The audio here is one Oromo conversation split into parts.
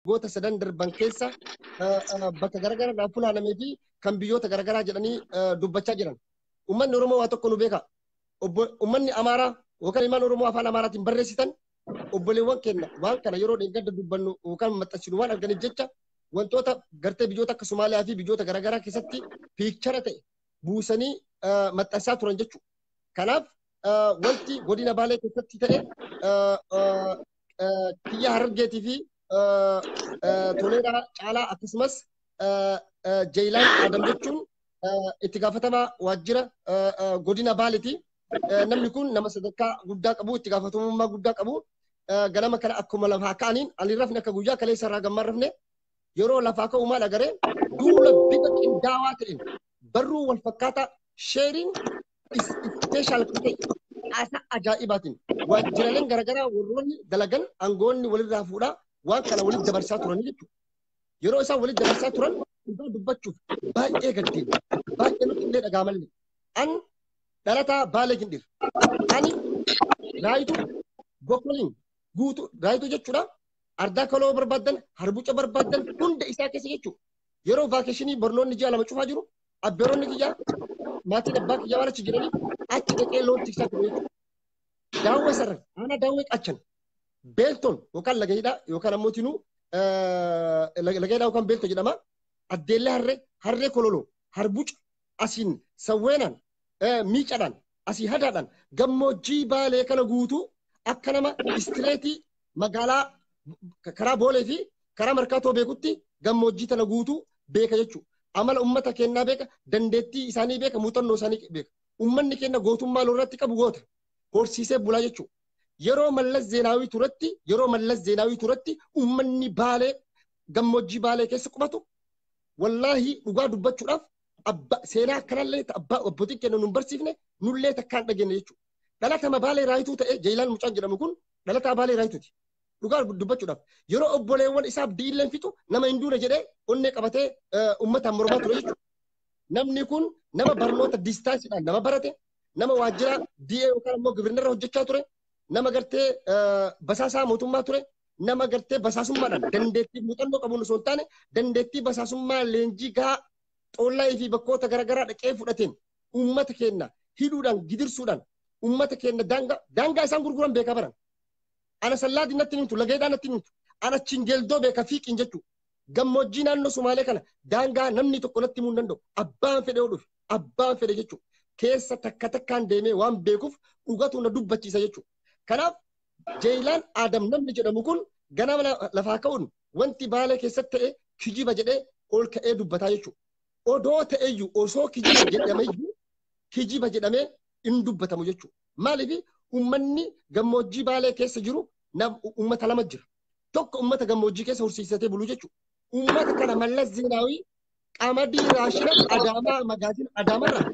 goota sadan darban keessa bakka garagara dhaan funaanamee fi kan biyyoota garagaraa jedhanii dubbachaa jiran. Uummanni Oromoo waa tokko nu beeka. Uummanni Amaaraa yookaan ilmaan Oromoo afaan Amaaraatiin barreessitan obboleewwan keenya waan kana yeroo dheengada dubbannu yookaan maxxansinu waan arganiif jecha wantoota gartee biyyoota akka Somaaliyaa fi biyyoota garagaraa keessatti piikchara ta'e buusanii maxxansaa turan jechuudha. Kanaaf wanti godina Baalee keessatti ta'e kiyya Harargeetii fi Toleeraa Caalaa akkasumas Jeelaan Adam jechuun itti gaafatamaa waajjira godina Baaleetii. Namni kun nama sadarkaa guddaa qabu, itti gaafatamummaa guddaa qabu. Ganama kana akkuma lafaa ka'aniin ani rafne akka guyyaa kaleessa irraa gammaan rafne yeroo lafaa ka'u maal agaree duula bifa qindaawaa ta'een barruu wal fakkaataa sheeriin ispeeshaal ta'e haasaa ajaa'ibaatiin waajjiraaleen garagaraa warroonni dalagan aangoonni walirraa fuudhaa waan kana walitti dabarsaa turanii jechuudha. Yeroo isaan walitti dabarsaa turan dhugaa dubbachuuf baay'ee gaddeen baay'ee nutti illee dhagaamallee an dhalataa Baalee Gindhir ani raayituu bokkoliin guutuu raayituu jechuudha. Ardaa kaloo barbaadan harbuca barbaadan hunda isaa keessa jechuudha. Yeroo vaakeeshinii barnoonni ji'a lama cufaa jiru abbeeronni kiyyaa maatiin abbaa kiyyaa waan achi jiranii achi dhaqee loon tiksaa ture jechuudha. Daawwee sarara aanaa daawwee qachan beeltoon yookaan laga hidhaa yookaan ammoo tinuu laga hidhaa yookaan beeltoo jedhama. Addeellee harree kololoo harbuca asiin sawweenaan miicadhaan asii hadaadhaan gammoojjii Baalee kana guutuu akka nama istireetii magaalaa karaa Boolee fi karaa Markaatoo beekutti gammoojjii tana guutuu beeka jechuudha. Amala uummata keenyaa beeka, dandeettii isaanii beeka, muuxannoo isaanii beeka. Uummanni keenya gootummaa lolirratti qabu goota. Horsiisee bulaa jechuudha. Yeroo Mallas Zeenaawii turatti uummanni Baalee gammoojjii Baalee keessa qubatu wallaahi dhugaa dubbachuudhaaf seenaa kanallee abbootiin keenya nun barsiifne nullee takkaan dhageenye jechuudha. Dhalatama Baalee raayituu ta'e Jeelaan Mucaan jedhamu kun dhalataa Baalee raayituuti. Dhugaa dubbachuudhaaf yeroo obboleewwan isaa abdiilleen fixu nama hin duune jedhee onnee qabatee uummataan mormaa ture jechuudha. Namni kun nama barnoota distaansiidhaan nama barate, nama waajjira DA yookaan immoo gibirnarra hojjechaa ture, nama gartee basaasaa mootummaa ture, nama gartee basaasummaadhaan dandeettii muuxannoo qabuun osoo hin taane dandeettii basaasummaa leenjii gahaa xollaa fi bakkoota garaagaraa dhaqee fudhateen uummata keenya hidhuudhaan gidirsuudhaan uummata keenya daangaa isaan gurguran beekaa baran. Ana sallaadii natti nimtu lageedhaa natti nimtu ana chingeeldoo beeka fiiqiin jechuudha. Gammoojjii naannoo Sumaalee kana daangaa namni tokko natti himuu hin danda'u. Abbaan fedhe hodhuuf abbaan fedhe jechuudha. Keessa takka takkaan deemee waan beekuuf dhugatu na dubbachiisa jechuudha. Kanaaf Jeelaan Adam namni jedhamu kun ganama lafaa ka'uun wanti Baalee keessatti ta'e kijiba jedhee ol ka'ee dubbataa jechuudha. Odoo ta'eyyuu osoo kijiba jedhamee hin dubbatamu jechuudha. Maaliif uummanni gammoojjii Baalee keessa jiru uummata lama jira. Tokko uummata gammoojjii keessa horsiisatee buluu jechuudha. Uummata kana Mallas Zeenaawii qamadii raashina Adaamaa magaaziin Adaamarraa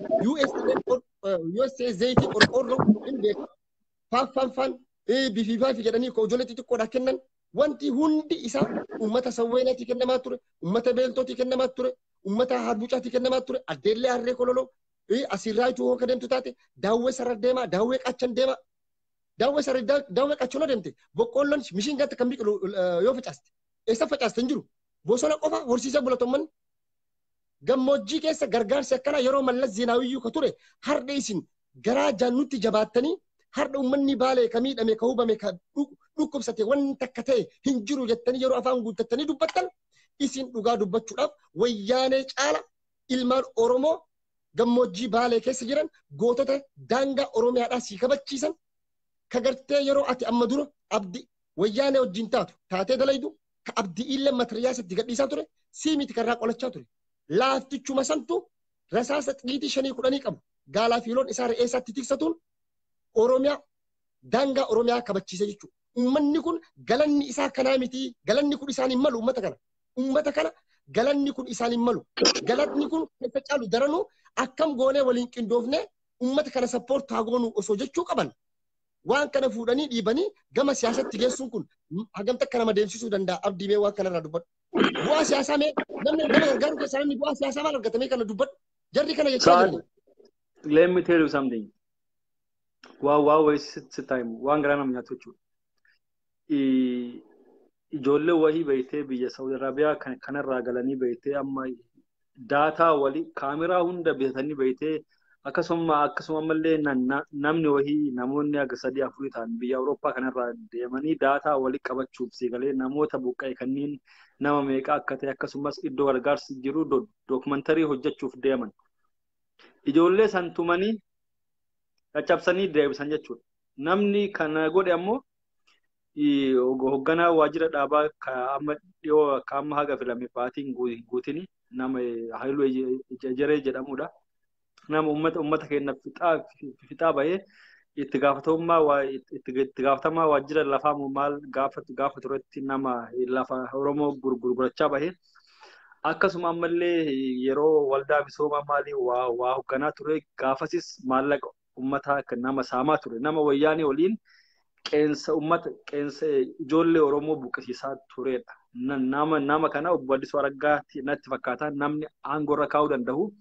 USA zayitii qorqoorroo hin beeku. Faaffaan bifiifaafi jedhanii ijoollee xixiqqoodhaa kennan wanti hundi isaa uummata sawweenaatii kennamaa ture, uummata beeltootii kennamaa ture, uummata harbucaatii kennamaa ture, addeellee harree kololoo asirraa ituu hoo deemtu taate daawwee sarara deemaa, daawwee qachan deemaa. Daawwee qachan deemte boqqoolloon mishiin gaatta kan biqilu yoo facaaste eessa facaaste hin jiru. Bosona qofa horsiisee bulatomman gammoojjii keessa gargaarsi akkana yeroo Mallas Zeenaawiyyuu ka ture har'a isin garaa jaannutti jabaattanii har'a uummanni Baalee ka miidhame ka hubame ka dhukkubsate wanta akka ta'e hin jiru jettanii yeroo afaan guuttattanii dubbattan isin dhugaa dubbachuudhaaf wayyaanee caala ilmaan Oromoo gammoojjii Baalee keessa jiran gootota daangaa Oromiyaadhaa sii kabachiisan ka gartee yeroo ati amma dura abdi wayyaanee wajjin taatee dalaydu ka abdii illee matariyaasatti gadhiisaa ture sii miti karraa qolachaa ture. Laaftichuma santu rasaasa xiitii 5-10 qabu gaalaa fi loon isaa re'eessaatti tiksatuun Oromiyaa daangaa Oromiyaa kabachiise jechuudha. Uummanni kun galanni isaa kanaa miti. Galanni kun isaaniin malu uummata kana. Uummata kana galanni kun isaaniin malu. Galanni kun keessa caalu daranuu akkam goonee waliin qindoofnee uummata kana sappoort haa goonuu osoo jechuu qaban. Waan kana fuudhanii dhiibanii gama siyaasatti geessuun kun hagam takka nama deemsisuu danda'a abdii mee waan kanarraa dubbadhu. Bu'aa siyaasaa mee namni nama gargaaru keessaa namni bu'aa siyaasaa maal argatamee kana dubbadhu. Jarri kana jechaa jirani. Let me tell you something. Wow, waste time. Waan garaa nama nyaatu jechuudha. ijoollee wahii beeytee biyya Saudi Arabiyaa kanarraa galanii beeytee amma daataa walii kaameraa hunda bitatanii beeytee akkasuma mallee namni wahii namoonni akka 3-4 ta'an biyya Awurooppaa kanarraa deemanii daataa walii qabachuuf siigalee namoota buqqa'e kanneen nama meeqa akka ta'e akkasumas iddoo gargaarsi jiru dookumantarii hojjechuuf deeman. Ijoollee san tumanii caccabsanii deebisan jechuudha. Namni kana godhe ammoo hoogganaa waajjira dhaabaa amma dhiyoo amma haga filame baatiin guutini nama Haayiluu Ejeree jedhamudha. Nama ummata keenya fixaa bahee itti gaafatamaa waajjira lafaa maal gaafa turetti nama lafa Oromoo gurgurachaa bahee akkasuma ammallee yeroo waldaa misoomaa maalii waa hoogganaa ture gaafasis maallaqa ummataa nama saamaa ture nama wayyaanii waliin qeensa ijoollee Oromoo buqqisiisaa turedha. Nama kana obbo Addisuu Araggaatti natti fakkaata namni aangorra kaa'uu danda'u.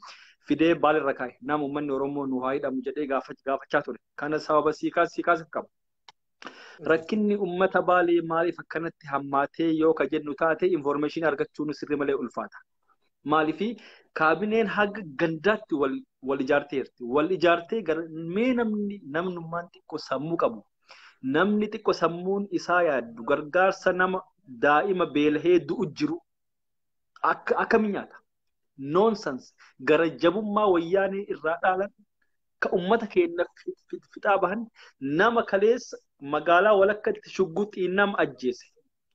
Fidee baalirra kaa'e nama uummanni Oromoo nu haa hidhamu jedhee gaafachaa ture. Kana sababa siikaas qaba. Rakkinni uummata Baalee maaliif akkanatti hammaatee yoo ka jennu taate information argachuun sirrii malee ulfaata. Maaliifi kaabineen haga gandaatti wal ijaarteerti. Wal ijaartee mee namnummaan xiqqoo sammuu qabu. Namni xiqqoo sammuun isaa yaaddu gargaarsa nama daa'ima beelahee du'u jiru akkamiin nyaata? Nonsense gara jabummaa wayyaanii irraa dhaalan ka ummata keenya fixaa bahan nama kaleessa magaalaa walakkatti shugguxii nama ajjeese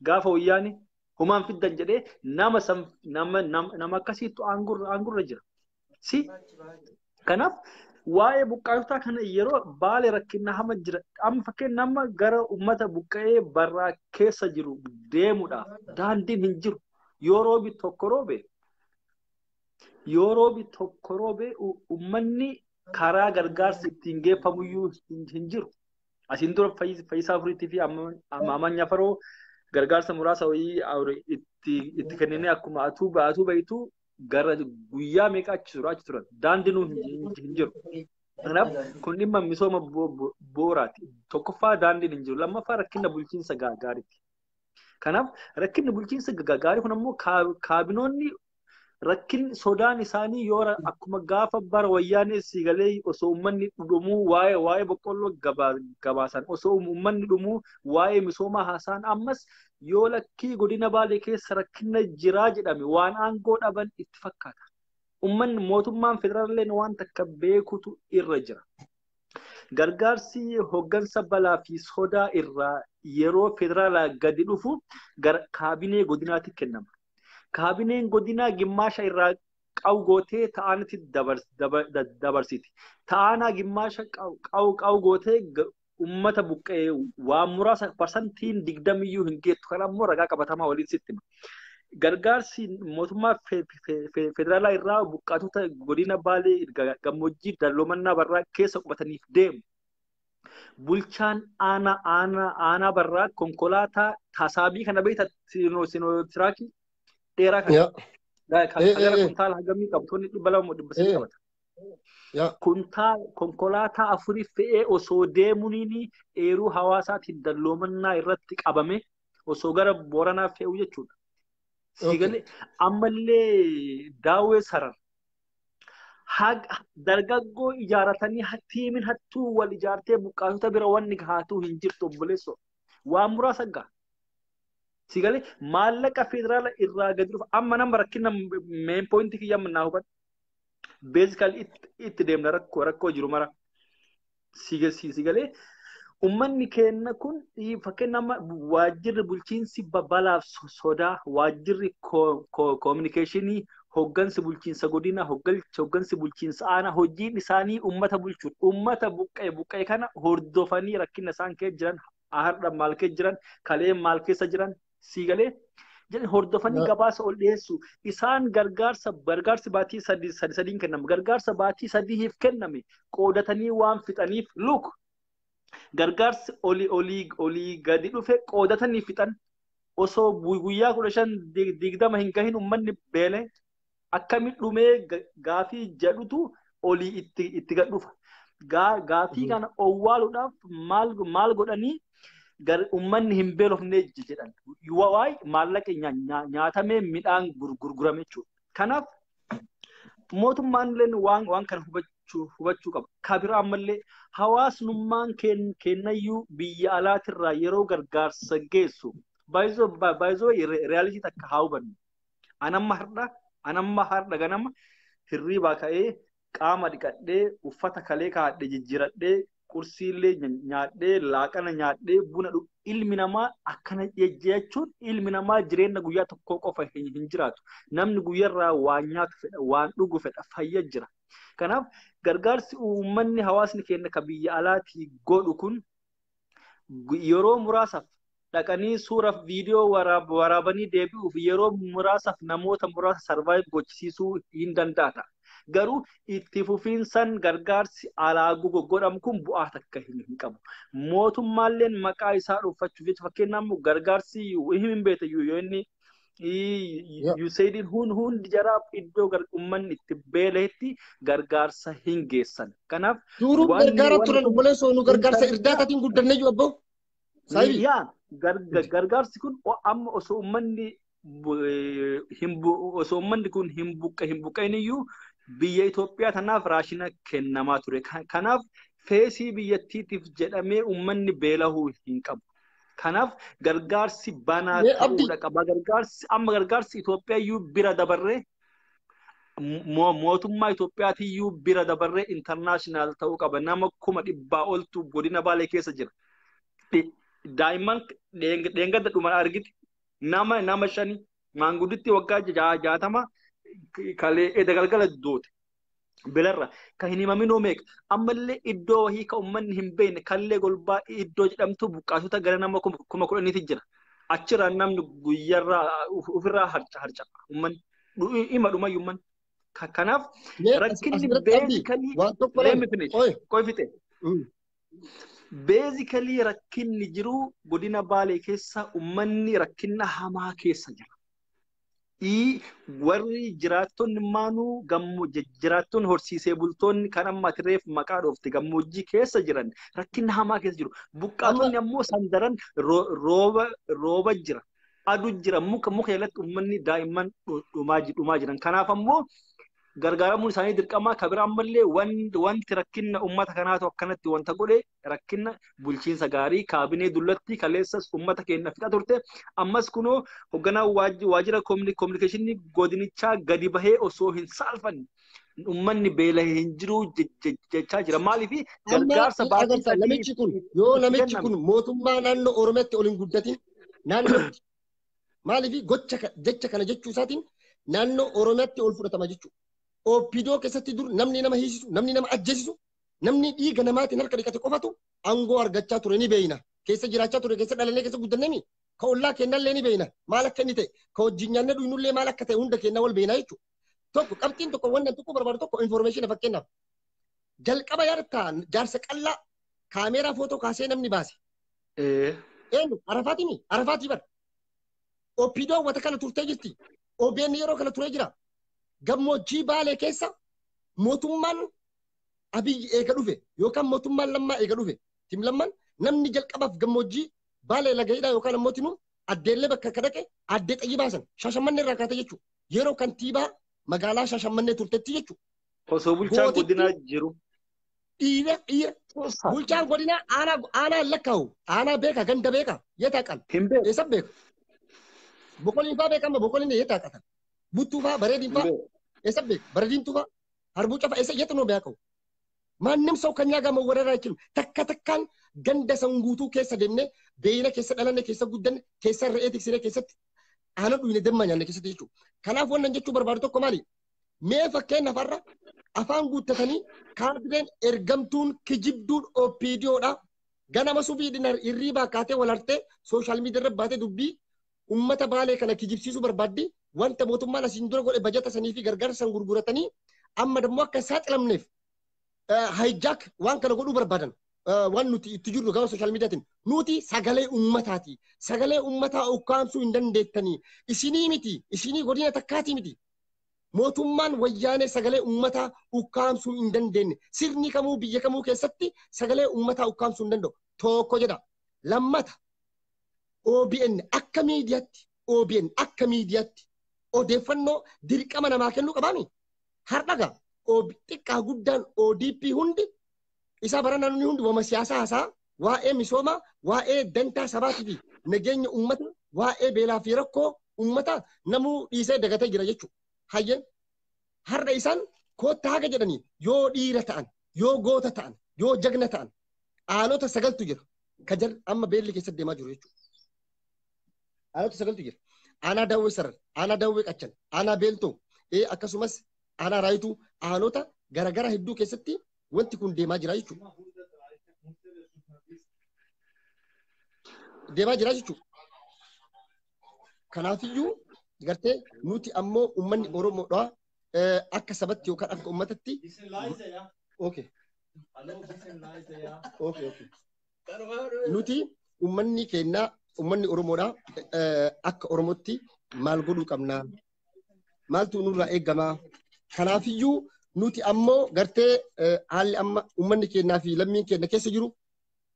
gaafa wayyaanii humaan fiddan jedhee nama akkasiitu aangurra jira. Kanaaf waa'ee buqqaatotaa kana yeroo Baalee rakkina hama jira amma fakkeen nama gara ummata buqqa'ee barraa keessa jiru deemuudhaaf daandiin hin jiru yoo roobi tokko roobe ummanni karaa gargaarsa ittiin geeffamuyyuu hin jiru. Asiin dura Fayyisaa Furiitii fi Amaamaa Faroo gargaarsa muraasa wayii itti kennanii akkuma atuu bayitu gara guyyaa meeqa achi turan daandiinuu hin jiru. Kanaaf kun dhimma misooma bu'uuraati. Tokkoffaa daandiin hin jiru. Lammaffaa rakkina bulchiinsa gaariiti. Kanaaf rakkinni bulchiinsa gaarii kun ammoo kaabinoonni rakkin sodaan isaanii yoo akkuma gaafa bara wayyaanee siigalee osoo uummanni dhumuu waa'ee boqqolloo gabaasan osoo uummanni dhumuu waa'ee misoomaa haasaan ammas yoo lakkii godina Baalee keessa rakkina jiraa jedhame waan aangoo dhaban itti fakkaata. Uummanni mootummaan federaalleen waan takka beekutu irra jira. Gargaarsi hooggansa balaa fi sodaa irraa yeroo federaalaa gadi dhufu gara kaabinee godinaatti kennama. Kaabineen godinaa gimmaasha irraa qawu gootee ta'anitti dabarsiti. Ta'anaa gimmaasha qawu gootee ummata buqqee waan muraasa parsantiin 20 hin geettu. Kanammoo ragaa qabatamaa waliin sitti hima. Gargaarsi mootummaa federaalaa irraa buqqaatota godina Baalee gammoojjii dalloomannaa barraa keessa qubataniif deemu. Bulchaan aanaa barraa konkolaataa tasaabii kana beekta sinotiraakii dheeraa kan gara kuntaala hagamii qabtoonni 200 qabata. Konkolaataa 4 fe'ee osoo deemuun eeruu hawaasaatiin dalloomannaa irratti qabame osoo gara Booranaa fe'u jechuudha. Siigalee ammallee daawwee sarar dargaggoo ijaaratanii tiimiin hattuu wal ijaartee buqqaatota bira wanni haatuu hin jirtu obboleessoo waan muraasa gaa. Siigalee maallaqa federaala irraa gadi dhufa amma nama rakkina main point kiyya mannaa hubadhu. Basically itti deemna rakkoo jiru mara. Siigalee ummanni keenya kun fakkeenya nama waajjirri bulchiinsi balaaf sodaa waajjirri communicationii hooggansi bulchiinsa godina hooggansi bulchiinsa aanaa hojiin isaanii ummata bulchuudha. Ummata buqqee kana hordofanii rakkina isaan keessa jiran har'a maal keessa jiran kalee maal keessa jiran siigalee hordofanii gabaasa ol dhiyeessu. Isaan gargaarsi baatii sadiin kenname gargaarsa baatii sadiif kenname qoodatanii waan fixaniif look. Gargaarsi olii gadi dhufe qoodatanii fixan osoo guyyaa 15-20 hin gahin ummanni beelee akkamiin dhumee gaafii jedhutu olii itti gad dhufa. Gaafii kana owwaaluudhaaf maal godhanii ummanni hin beelofne jedhan. Waa'ee maallaqa nyaatamee midhaan gurgurame jechuudha. Kanaaf mootummaan illee waan kana hubachuu qaba. Kabira ammallee hawaasnummaan kennayyuu biyya alaatirraa yeroo gargaarsa geessu baay'izoo reyaalitii takka haa hubannu. Anamma har'a ganama hirriibaa ka'ee qaama dhiqadhee uffata kalee kaa'adhe jijjiiradhee qursiillee nyaadhee laaqana nyaadhee buna ilmi namaa akkana jechuun ilmi namaa jireenya guyyaa tokko qofa hin jiraatu. Namni guyyarraa waan nyaatu fedha, waan dhugu fedha, fayya jira. Kanaaf gargaarsi uummanni hawaasni keenya ka biyya alaatii godhu kun yeroo muraasaaf dhaqanii suuraaf viidiyoo waraabanii deebi'uuf yeroo muraasaaf namoota muraasa sarvaayiv gochisiisuu hin danda'a. Garuu itti fufiinsan gargaarsi alaa godhamu kun bu'aa takka hin qabu. Mootummaalleen maqaa isaa dhuunfachuuf jecha fakkeenyaaf gargaarsi hin beekamu yoo inni yuuseediin hundi jaraaf iddoo uummanni itti beeleetti gargaarsa hin geessan. Kanaaf suuruu gargaara turan obboleessoo nu gargaarsa irdaataatiin guddannee jiru abboo. Gargaarsi kun amma osoo uummanni kun hin buqqa'in iyyuu biyya Itoophiyaa tanaaf raashina kennamaa ture. Kanaaf feesii biyyattiitiif jedhamee uummanni beelahuu hin qabu. Kanaaf gargaarsi banaa ta'uudha qaba. Gargaarsi Itoophiyaa iyyuu bira dabarree mootummaa Itoophiyaatiyyuu bira dabarree intarnaashinaal ta'uu qaba. Nama 100,000 oltu godina Baalee keessa jira. Daa'imman dheengadda dhuma argiti. Nama 5 maangudditti waggaa 60 kalee galgala doote. Belarra kan hin himaminoo meeqa ammallee iddoo wahii ka uummanni hin beekne kallee golbaa iddoo jedhamtu buqqaatota gara nama 10,000 jira. Achirraa namni guyyarraa ofirraa harca'a. Uummanni dhuma uummanni. Kanaaf rakkinni beezikalii rakkinni jiru godina Baalee keessa uummanni rakkinna hamaa keessa jira. Warri jiraattonni maanuu jiraattonni horsiisee bultoonni kan amma tireef maqaa dhoofte gammoojjii keessa jiran rakkinna hamaa keessa jiru. Buqqaatonni ammoo sandaran rooba jira. Aduu jira muka jalatti uummanni daa'imman dhumaa jiran. Kanaaf ammoo gargaaramuun isaanii dirqamaa kabira ammallee wanti rakkinna uummata kanaatu akkanatti wanta godhe rakkinna bulchiinsa gaarii kaabinee dullatti kaleessas uummata keenya fixa turte ammas kunoo hoogganaa waajjira kominikeeshinii godinichaa gadi bahee osoo hin saalfanne uummanni beela hin jiru jechaa jira. Maaliif gargaarsa baay'ee namichi kun mootummaa naannoo Oromiyaatti ol hin guddatin naannootti maaliif jecha kana jechuu isaatiin naannoo Oromiyaatti ol fudhatama jechuudha. Oopidoo keessatti dur namni nama hiisisu, namni nama ajjeesisu, namni dhiiga namaatiin harka dhiqate qofatu aangoo argachaa ture ni beeyna. Keessa jiraachaa ture, keessa dhalannee keessa guddannee ka ollaa kennallee ni beeyna. Maal akka inni ta'e, ka wajjin nyaannee dhuynullee maal akka ta'e hunda kennaa wal beeynaa jechuudha. Tokko qabxiin tokko wannan tokko barbaadu tokko information fakkeenyaaf. Jalqaba yaadatta jaarsa qallaa kaameeraa footoo kaasee namni baase. Eenyu Arafaatii bara. Oopidoo wata kana turtee jirti. OBN yeroo kana turee jira. Gammoojjii Baalee keessa mootummaan Abiyyi eega dhufe yookaan mootummaan Lammaa eega dhufe tim Lammaan namni jalqabaaf gammoojjii Baalee lagaidhaa yookaan ammoo timuu addeellee bakka kadhaqe addee xayyii baasan Shaashamannee irraa kaatee jechuudha. Yeroo kantiibaa magaalaa Shaashamannee turtetti jechuudha. Osoo bulchaan godinaa jiru. Dhiira bulchaan godinaa aanaa lakkaa'u aanaa beeka ganda beeka yetaa qan. Eessa beeka? Boqoliin fa'aa beekama boqoliin yetaa qatan. Buttuufaa bareediin fa'aa eessa beeka bareediintu fa'aa harbuuca fa'aa eessa yetanoo beekamu. Maannim soo kan nyaagamu warra jiru takka takkaan ganda sanguutuu keessa deemnee beeyina keessa dhalanne keessa guddanne keessa re'ee tiksiree keessatti aana dhuyne demma nyaanne keessatti jechuudha. Kanaaf wannan jechuu barbaadu tokko maali? Mee fakkeenyaaf har'a afaan guuttatanii kaardeen ergamtuun kijibduun OPDOdha. Ganama subii hirriibaa kaatee wal hartee sooshaal miidiyaa irra baatee dubbii ummata Baalee kana kijibsiisuu barbaaddi. Wanta mootummaan asiin dura godhe bajata sanii fi gargaarsa san gurguratanii amma dammoo akka saaxilamneef hijack waan kana godhuu barbaadan waan nuti itti jirru gama sooshaal miidiyaatiin nuti sagalee ummataati. Sagalee ummataa ukkaamsuu hin dandeettanii isinii miti isinii godina takkaatii miti. Mootummaan wayyaanee sagalee ummataa ukkaamsuu hin dandeenye sirni kamuu biyya kamuu keessatti sagalee ummataa ukkaamsuu hin danda'u tokko jedha. Lammata OBN akka miidiyaatti OBN akka miidiyaatti odeeffannoo dirqama namaa kennuu qabaami. Har'aga xiqqaa guddaan ODP hundi isa barana nuni hundi wama siyaasaa haasaa waa'ee misoomaa waa'ee dantaa sabaatii fi nageenya uummata waa'ee beelaa fi rakkoo uummata namuu dhiisee dagatee jira jechuudha. Hayyeen har'a isaan koottaa haga jedhanii yoo dhiira ta'an yoo goota ta'an yoo jagna ta'an aanota 9tu jira. Kajar amma beelli keessatti deemaa jiru jechuudha. Aanota 9tu jira. Aanaa daawwee sarar, aanaa daawwee qachan, aanaa beeltoo, akkasumas aanaa raayituu aanota garagara hedduu keessatti wanti kun deemaa jira jechuudha. Deemaa jira jechuudha. Kanaafiyyuu gartee nuti ammoo uummanni Oromoodhaa akka sabatti yookaan akka uummatatti. Okay. Okay. Nuti uummanni keenyaa uummanni Oromoodhaa akka Oromootti maal godhuu qabnaa? Maaltu nurraa eegamaa? Kanaafiyyuu nuti ammoo gartee haalli amma uummanni keenyaa fi lammiin keenya keessa jiru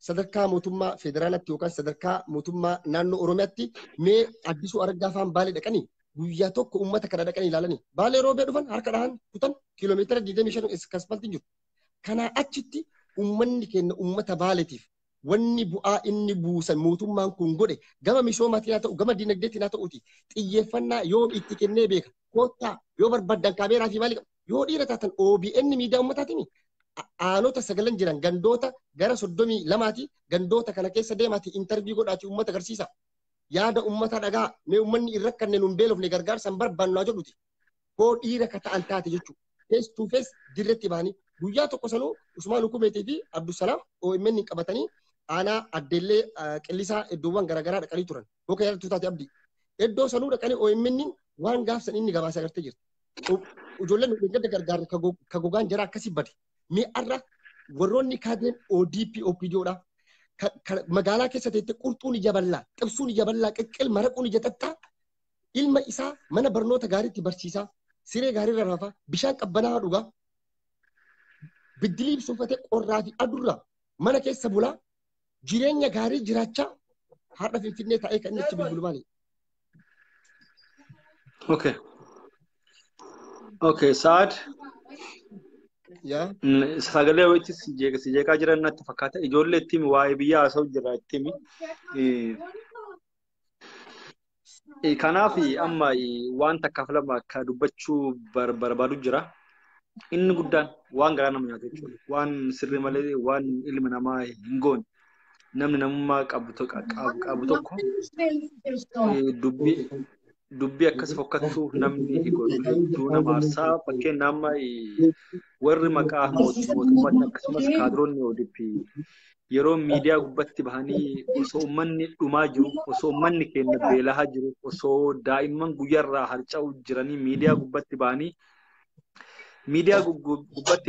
sadarkaa mootummaa federaalaatti yookaan sadarkaa mootummaa naannoo Oromiyaatti mee Addisuu Araggaa faan Baalee dhaqanii guyyaa tokko uummata kana dhaqanii ilaalanii Baalee roobee dhufan harka dhahan kutan kiiloomeetira 25 kaspaltii jiru. Kanaa achitti uummanni keenya uummata Baaleetiif wanni bu'aa inni buusan mootummaan kun godhe gama misoomaatiin haa ta'u gama dinagdeetiin haa ta'uuti xiyyeeffannaa yoo itti kennee beeka koottaa yoo barbaadan kaameeraa fi maali yoo dhiira taatan OBN miidiyaa uummataatiin aanota 9 jiran gandoota gara 32ti gandoota kana keessa deemaati interview godhaati uummata agarsiisa. Yaada uummata dhagaa mee uummanni irra kanneen nun beelofne gargaarsan barbaannaa jedhuti. Koo dhiira ka ta'an taate jechuudha. Face to face dirretti bahanii guyyaa tokko sanuu Usmaan Hukumeetii fi Abdusalaam OMN qabatanii aanaa addeellee qillisaa iddoowwan garaagaraa dhaqanii turan. Boka yaadatu taate abdii. Iddoo sanuu dhaqanii OMN waan gaafsan inni gabaasa agartee jirti. Ijoolleen gadda gargaarra ka gogaan jara akkasii bade. Mee arra warroonni kaadeen ODP OPDOdha. Magaalaa keessa teettee qurxuun ija bal'aa, xibsuun ija bal'aa, qiqqil maraquun ija xaxxaa ilma isaa mana barnoota gaariitti barsiisaa, siree gaariirra rafaa, bishaan qabbanaa dhugaa, biddilii ibsuufatee qorraa fi adurraa mana keessa bulaa, jireenya gaarii jiraachaa haadha Finfinnee taa'ee kan inni itti bilbilu maali? Okay, Saad. Yeah. Sagalee wajjin si jeeqaa jiran natti fakkaata. Ijoollee ittimi waa'ee biyyaa haasa'u jira ittimi. Kanaaf amma wanta akka filama akka dubbachuu barbaadu jira. Inni guddaan waan garaa nama nyaatu jechuudha. Waan sirrii malee waan ilmi namaa hin goone. Namni namummaa qabu tokko dubbii akkas fokkattuu namni hedduu nama aarsaa fakkeen nama warri maqaa mootummaatti akkasumas kaadiroonni ODP yeroo miidiyaa gubbatti bahanii osoo uummanni dhumaa jiru osoo uummanni keenya beelaa jiru osoo daa'imman guyyarraa harca'u jiranii miidiyaa gubbatti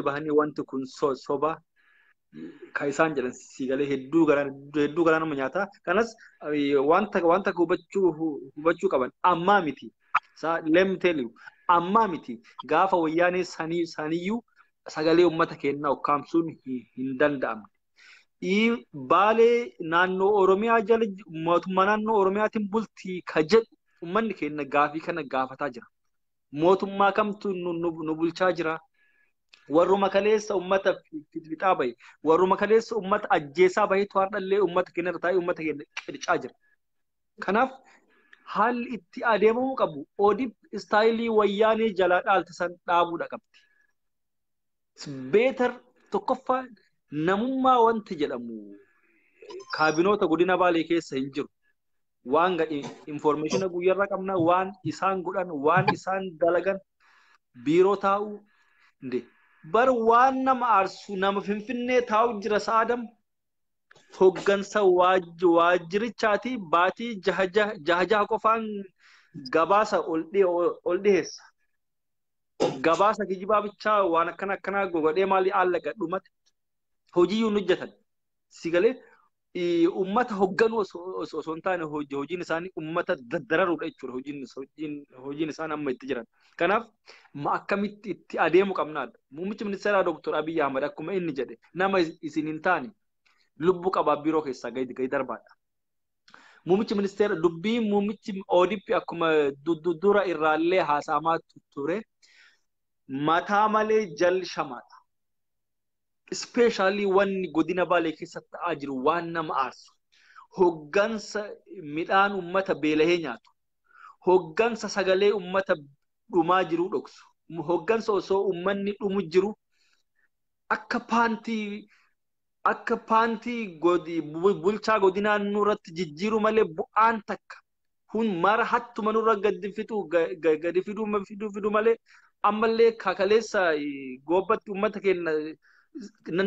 bahanii wanti kun soba kan isaan jedhan siigalee hedduu garaa nama nyaata. Kanas wanta hubachuu qaban ammaa miti. Let me tell you ammaa miti gaafa wayyaanee saniyyuu sagalee uummata keenyaa ukkaamsuun hin danda'amne. Baalee naannoo Oromiyaa jala mootummaa naannoo Oromiyaatiin bultii ka jedhu uummanni keenya gaafii kana gaafataa jira. Mootummaa kamtu nu bulchaa jira? Warruma kaleessa uummata fixaa bahe, warruma kaleessa uummata ajjeesaa bahe to'adhallee uummata keenya irra taa'ee uummata keenya qircaa jira. Kanaaf haalli itti adeemamuu qabu ODP istaayilii wayyaanee jalaa dhaaltisan dhaabuudha qabdi. Beetar tokkoffaa namummaa wanti jedhamu kaabinoota godina Baalee keessa hin jiru. Waan informaationa guyyarraa qabna, waan isaan godhan, waan isaan dalagan, biiroo taa'uu ndee. Bar waan nama aarsu nama Finfinnee taa'u jira Saadam hoggansa waajjirichaati baatii jaha qofaan gabaasa ol dhiheessa. Gabaasa kijibaa bichaa waan akkanaa gogodhee maali allaga dhumate hojiyyuu hojjetan. Sigalee ummata hogganu osoo hin taane hojiin isaanii ummata daddararuudha jechuudha hojiin isaan amma itti jiran. Kanaaf akkamitti itti adeemu qabnaadha. Muummichi ministeeraa Dr. Abiy Ahmed akkuma inni jedhe nama isin hin taane lubbuu qabaa biiroo keessaa gadi darbaadha. Muummichi ministeera dubbii muummichi ODP akkuma dura irraallee haasamaa ture mataa malee jalli shamaata. Especially wanni godina Baalee keessatti ta'aa jiru waan nama aarsu. Hoggansa midhaan ummata beelahee nyaatu. Hoggansa sagalee ummata dhumaa jiru dhoksu. Hoggansa osoo ummanni dhumu jiru akka paantii bulchaa godinaa nurratti jijjiiru malee bu'aan takka hun mara hattuma nurra gadi fidu malee ammallee kakaleessa gobbatti ummata keenya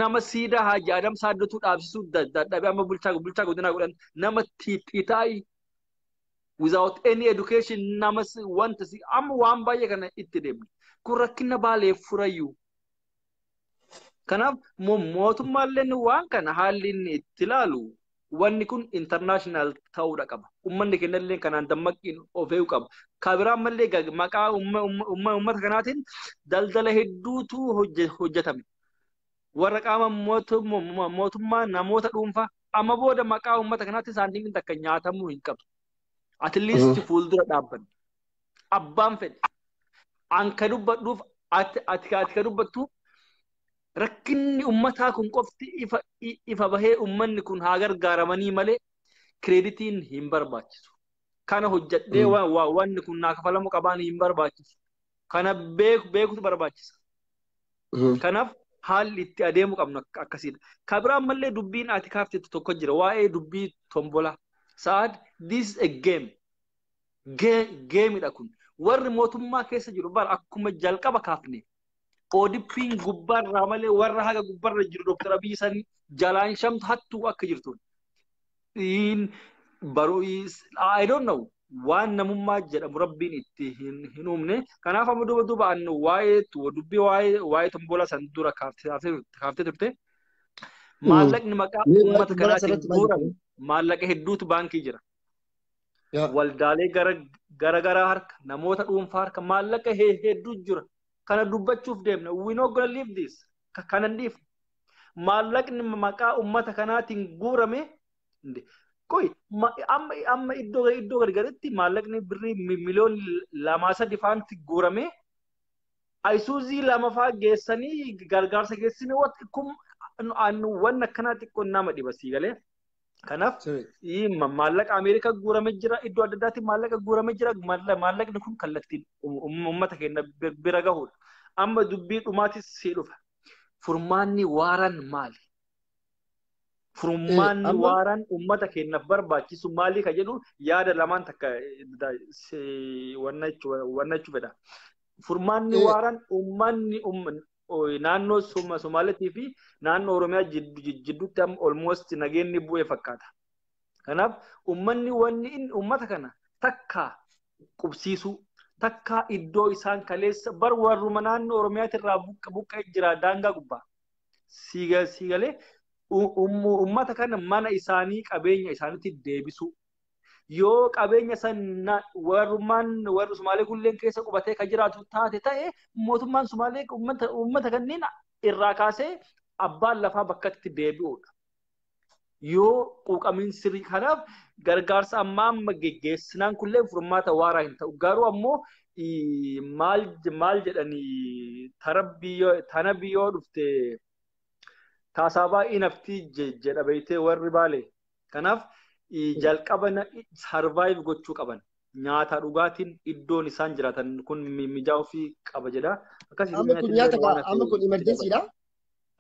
nama siidaa Haaji Adam Saaddatu dhaabsisuu dadhabee amma bulchaa godinaa godhan nama tiitaayi without any education nama wanta amma waan baay'ee kana itti deemne kun rakkina Baalee furayyuu. Kanaaf mootummaalleen waan kana haalli inni itti ilaalu wanni kun international ta'uudha qaba. Uummanni kennallee kanaan dammaqqiin of eeguu qaba. Kabiraan mallee maqaa uummata kanaatiin daldala hedduutu hojjetame. Warra qaama mootummaa namoota dhuunfaa amma booda maqaa uummata kanaatiin saantiimiin takka nyaatamuu hin qabu. At least fuuldura dhaabban. Abbaan fedhe. An ka dubbadhuuf ati ka dubbattu rakkinni ummataa kun qofti ifa bahee ummanni kun haa gargaaramanii malee kireeditiin hin barbaachisu. Kana hojjedhee wanni kun naa kafalamu qabaan hin barbaachisu. Kana beekutu barbaachisa. Kanaaf haalli itti adeemu qabnu akkasiidha. Kabiraan mallee dubbiin ati kaaftetu tokko jira waa'ee dubbii tombola. Saad this is a game. Gameidha kun. Warri mootummaa keessa jiru bara akkuma jalqaba kaafne. ODP'n gubbarraa malee warra haga gubbarra jiru Dr. Abiy san jalaan shamtu hattuu akka jirtu. I don't know waan namummaa jedhamu rabbiin itti hin uumne. Kanaaf amma duuba waa'ee dubbii waa'ee tombola san dura kaaftee turte. Maallaqni maqaa uummata kanaatiin guurame maallaqa hedduutu baankii jira. Waldaalee gara harka namoota dhuunfaa harka maallaqa hedduu jira. Kana dubbachuuf deemna. We not gonna leave this. Kanan dhiif. Maallaqni maqaa uummata kanaatiin guurame. Koi amma iddoo gargaritti maallaqni birrii miliyoon 2-3 faanti guurame. Ayisuuzii 2 faa geessanii gargaarsa geessanii waan akkanaa xiqqoon nama dhiba sii galee. Kanaaf maallaqa Ameerikaa guurame jira iddoo adda addaatti maallaqa guurame jira maallaqni kun kallattiin uummata keenya bira gahudha. Amma dubbii dhumaatis si dhufa. Furmaanni waaraan maali? Furmaanni waaraan uummata keenya barbaachisu maali ka jedhu yaada lamaan takka wannachuu fedha. Furmaanni waaraan uummanni naannoo Somaaliitii fi naannoo Oromiyaa jidduutti almost nageenyi bu'ee fakkaata. Kanaaf uummanni uummata kana takka qubsiisuu takka iddoo isaan kaleessa warruma naannoo Oromiyaatti irraa buqqa'ee jira daangaa gubbaa. Siigalee uummata kana mana isaanii qabeenya isaaniitti deebisuu. Yoo qabeenya san warri Somaalee kulleen keessa qubatee kan jiraatu taate ta'e mootummaan Somaalee uummata kanneen irraa kaasee abbaan lafaa bakkatti deebi'uudha. Yoo quuqamiin sirrii kanaaf gargaarsa amma geggeessinaan kulleen furmaata waaraa hin ta'u. Garuu ammoo maal jedhanii tana biyyoo dhufte taasaabaa inaftii jedha beeytee warri Baalee. Kanaaf jalqaba survive gochuu qaban. Nyaata dhugaatiin iddoon isaan jiraatan kun mijaa'uu fi qaba jedha. Amma kun emergencyidha.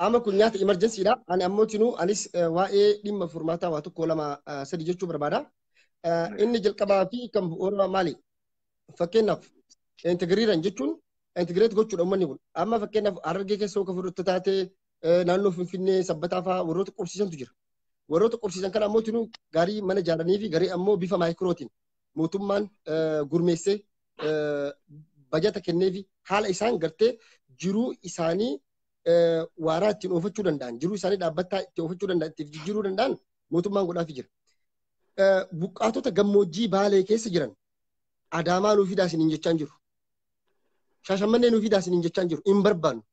Amma kun nyaata emergencyidha. Ani ammoo anis waa'ee dhimma furmaataa waa tokko 2-3 jechuu barbaada. Inni jalqabaa fi kan bu'uura maali? Fakkeenyaaf integriiran jechuun integrate gochuudha uummanni kun. Amma fakkeenyaaf Harargee keessa akka fudhattu taate naannoo Finfinnee sabbataa fa'aa warroota qubsiisantu jira. Warroota qubsiisan kana ammoo gaarii mana ijaaranii fi garii ammoo bifa maayikirootiin mootummaan gurmeessee bajata kennee fi haala isaan gartee jiruu isaanii waaraa ittiin oofachuu danda'an jiruu isaanii dhaabbataa itti oofachuu danda'an ittiin jijjiiruu danda'an mootummaan godhaafii jira. Buqqaatota gammoojjii Baalee keessa jiran Adaamaa nuuf fidaa isiniin jechaan jiru. Shaashamannee nuuf fidaa isiniin jechaan jiru. Hin barbaannu.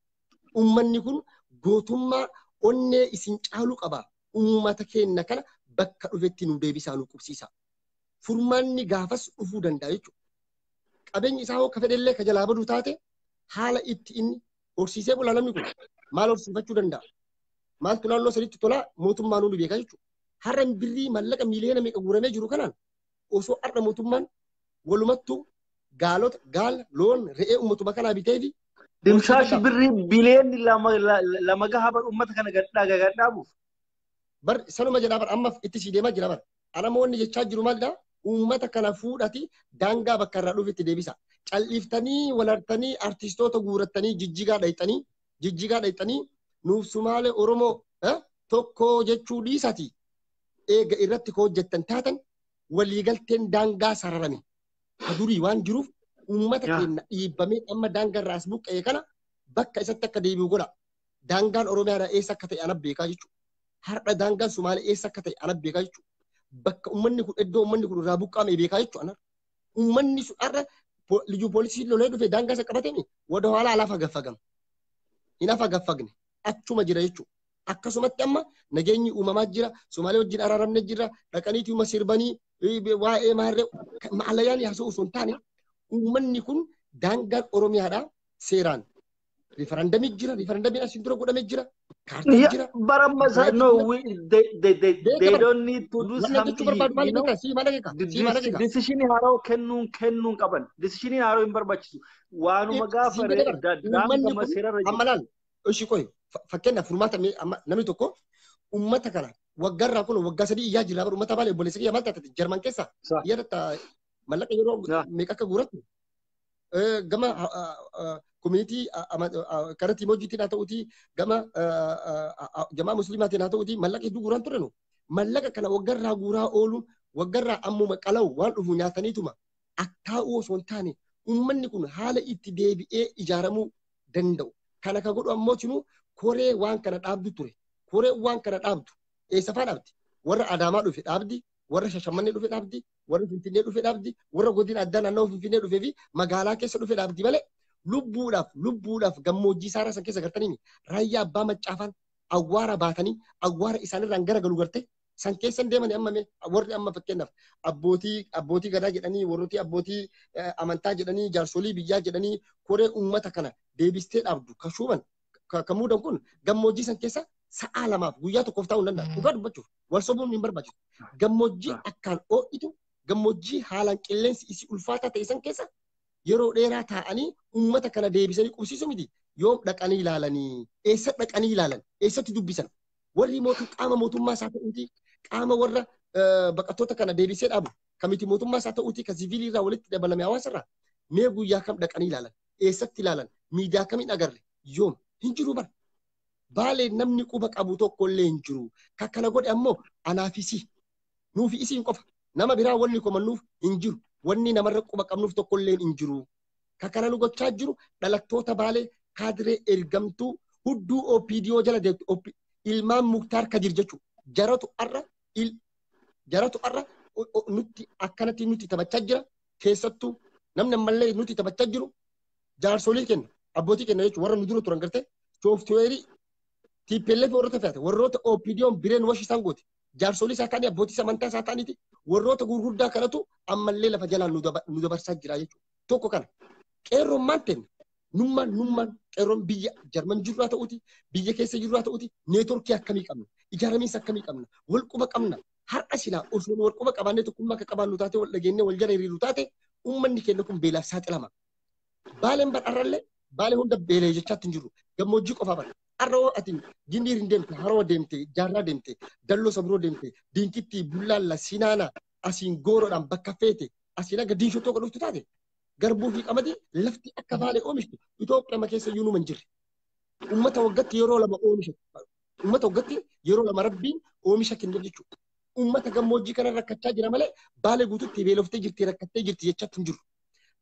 Uummanni kun gootummaa onnee isin caaluu qaba. Uummata keenya kana bakka dhufetti nu deebisaa nu qubsiisa. furmaanni gaafas dhufuu danda'a jechuudha. Qabeenyi isaa hoo kafedhellee ka jalaa baduu taate haala itti inni horsiisee bulaa namni kun maal horsiifachuu danda'a? Maaltu naannoo sadiitti tolaa mootummaan hundi beekaa jechuudha. Har'a birrii mallaqa miiliyoona meeqa guuramee jiru kanaan osoo har'a mootummaan walumattuu gaalota, gaala, loon, re'ee ummatuma kanaa bitee fi Dimshaashi birrii biliyoonni lama gahaa bar uummata kana gadhaabuuf. bar sanuma jedhaa bar ammaaf itti sii deemaa jira bar. Namoonni jechaa jiru maalidhaa? Uummata kana fuudhati daangaa bakka irraa dhufe itti deebisa. Calliftanii walartanii artistoota guurattanii jijjigaa dhayxanii nuuf Sumaalee Oromoo tokko jechuu dhiisati. Eega irratti koo hojjettan taatan waliigalteen daangaa sararame. Durii waan jiruuf uummata keenya dhiibbamee amma daangaa irraa as buqqa'e kana bakka isatti akka deebi'u godha. Daangaan Oromiyaa eessa akka ta'e ana beekaa jechuudha. Har'a daangaan Sumaalee eessa akka ta'e ana beekaa jechuudha. Bakka uummanni kun iddoo uummanni kun irraa buqqa'ame beekaa jechuudha. Uummanni sun har'a liyyuu poolisii lolee dhufe daangaa isa qabatame wada haalaa alaaf agaffagame. Hin afagaffagne achuma jira jechuudha. Akkasumatti amma nageenyi uumamaa jira. Sumaalee wajjin araaramne jira. Dhaqaniiti uma sirbanii waa'ee maarree maalayaan yaasuu osoo hin taane uummanni kun daangaan Oromiyaadhaa seeraan rifarandamii jira. Rifarandamiin asiin dura godhamee jira. Kaartaan jira. Baramma no, they don't need to do something. Decision haroo kennuun qaban. Decision haroo hin barbaachisu. Waanuma gaafa daangaa seerarra jiru. Amma laal ishii qoy fakkeenyaaf furmaata namni tokko uummata kana waggarraa kun waggaa sadii iyyaa jira bar uummata Baalee obboleessa kiyya maal taate Jarman keessa yaadatta mallaqa yeroo meeqa akka guurattu gama community karaa Timoojiitiin haa ta'uutii gama jamaa musliimaatiin haa ta'uutii mallaqa hedduu guuraan ture nu mallaqa kana waggarraa guuraa ooluun waggarraa ammuma qalawu waan dhufu nyaataniituma akkaa'uu osoo hin taane uummanni kun haala itti deebi'ee ijaaramuu danda'u. Kana ka godhu ammoo cinu koree waan kana dhaabdu ture. Koree waan kana dhaabdu eessa faa dhaabdi? Warra Adaamaa dhufe dhaabdi, warra Shashamannee dhufe dhaabdi, warra Finfinnee dhufe dhaabdi, warra godina addaa naannoo Finfinnee dhufe fi magaalaa keessa dhufe dhaabdi malee lubbuudhaaf gammoojjii saara san keessa gartanii raayyaa abbaa maccaafaan awwaara baatanii awwaara isaanirraan gara galu garte san keessan deemanii amma warri amma fakkeenyaaf abbootii gadaa jedhanii warrooti abbootii amantaa jedhanii jaarsolii biyyaa jedhanii koree uummata kana deebistee dhaabdu kashuuman ka muudan kun gammoojjii san keessa sa'a lamaaf guyyaa tokkoof ta'uu hin danda'a. Dhugaa dubbachuuf wal sobuun hin barbaachisu. Gammoojjii akkaan oo'itu gammoojjii haalaan qilleensi isii ulfaataa ta'e san keessa yeroo dheeraa taa'anii uummata kana deebisanii qubsiisu miti. Yoom dhaqanii ilaalanii eessa dhaqanii ilaalan eessatti dubbisan warri qaama mootummaa isaa ta'uuti qaama warra baqattoota kana deebisee dhaabu kamiti mootummaa isaa ta'uuti kan siviilii irraa walitti dabalame hawaasarraa mee guyyaa kam dhaqanii ilaalan eessatti ilaalan miidiyaa kamiin agarre yoom hin jiru bara. Baalee namni quba qabu tokko illee hin jiru. Kan kana godhe ammoo anaafisi nuufi isiin qofa nama biraa wanni komannuuf hin jiru. Wanni namarra quba qabnuuf tokko illee hin jiru. Kan kana nu gochaa jiru dhalattoota Baalee kaadiree ergamtuu hudduu OPDO jala deemtu ilmaan Muktaar Kadir jechuudha. Jaratu arra nutti akkanatti nutti taphachaa jira. Keessattuu namni ammallee nutti taphachaa jiru jaarsolii kenna abbootii kenna jechuudha warra nu dura turan gartee sooftiweerii TPLF warroota fe'ate warroota OPDO'n bireen washi isaan goote jaarsolii isaa ta'anii abbootii amantaa isaa ta'aniiti warroota gurguddaa kanatu ammallee lafa jalaan nu dabarsaa jira jechuudha. Tokko kana qeerroon maal ta'e nummaan qeerroon biyya Jarman jiru haa ta'uuti biyya keessa jiru haa ta'uuti neetworkii akkamii qabna ijaaramiinsa akkamii qabna wal quba qabna har'a silaa osoo wal quba qabaannee tokkummaa akka qabaannu taate wal dhageennee wal jala hiriiru taate uummanni keenya kun beelaaf saaxilama. Baaleen badhaarrallee Baalee hunda beelee jechaatti hin jiru gammoojjii qofaa bara. Arroo ati gindiir hin deemte haroo deemte jaarraa deemte dalloo sabiroo deemte dinkitti bullaalla sinaana asiin gooroodhaan bakka feete asiin aga diishottoo godhuftu taate garbuu fi qamadii lafti akka Baalee oomishtu Itoophiyaa keessa iyyuu numa hin jirre. Uummata waggaatti yeroo lama oomisha. Uummata waggaatti yeroo lama rabbiin oomisha kenna jechuudha. Uummata gammoojjii kana rakkachaa jira malee Baalee guututti beeloftee jirti rakkattee jirti jechaatti hin jiru.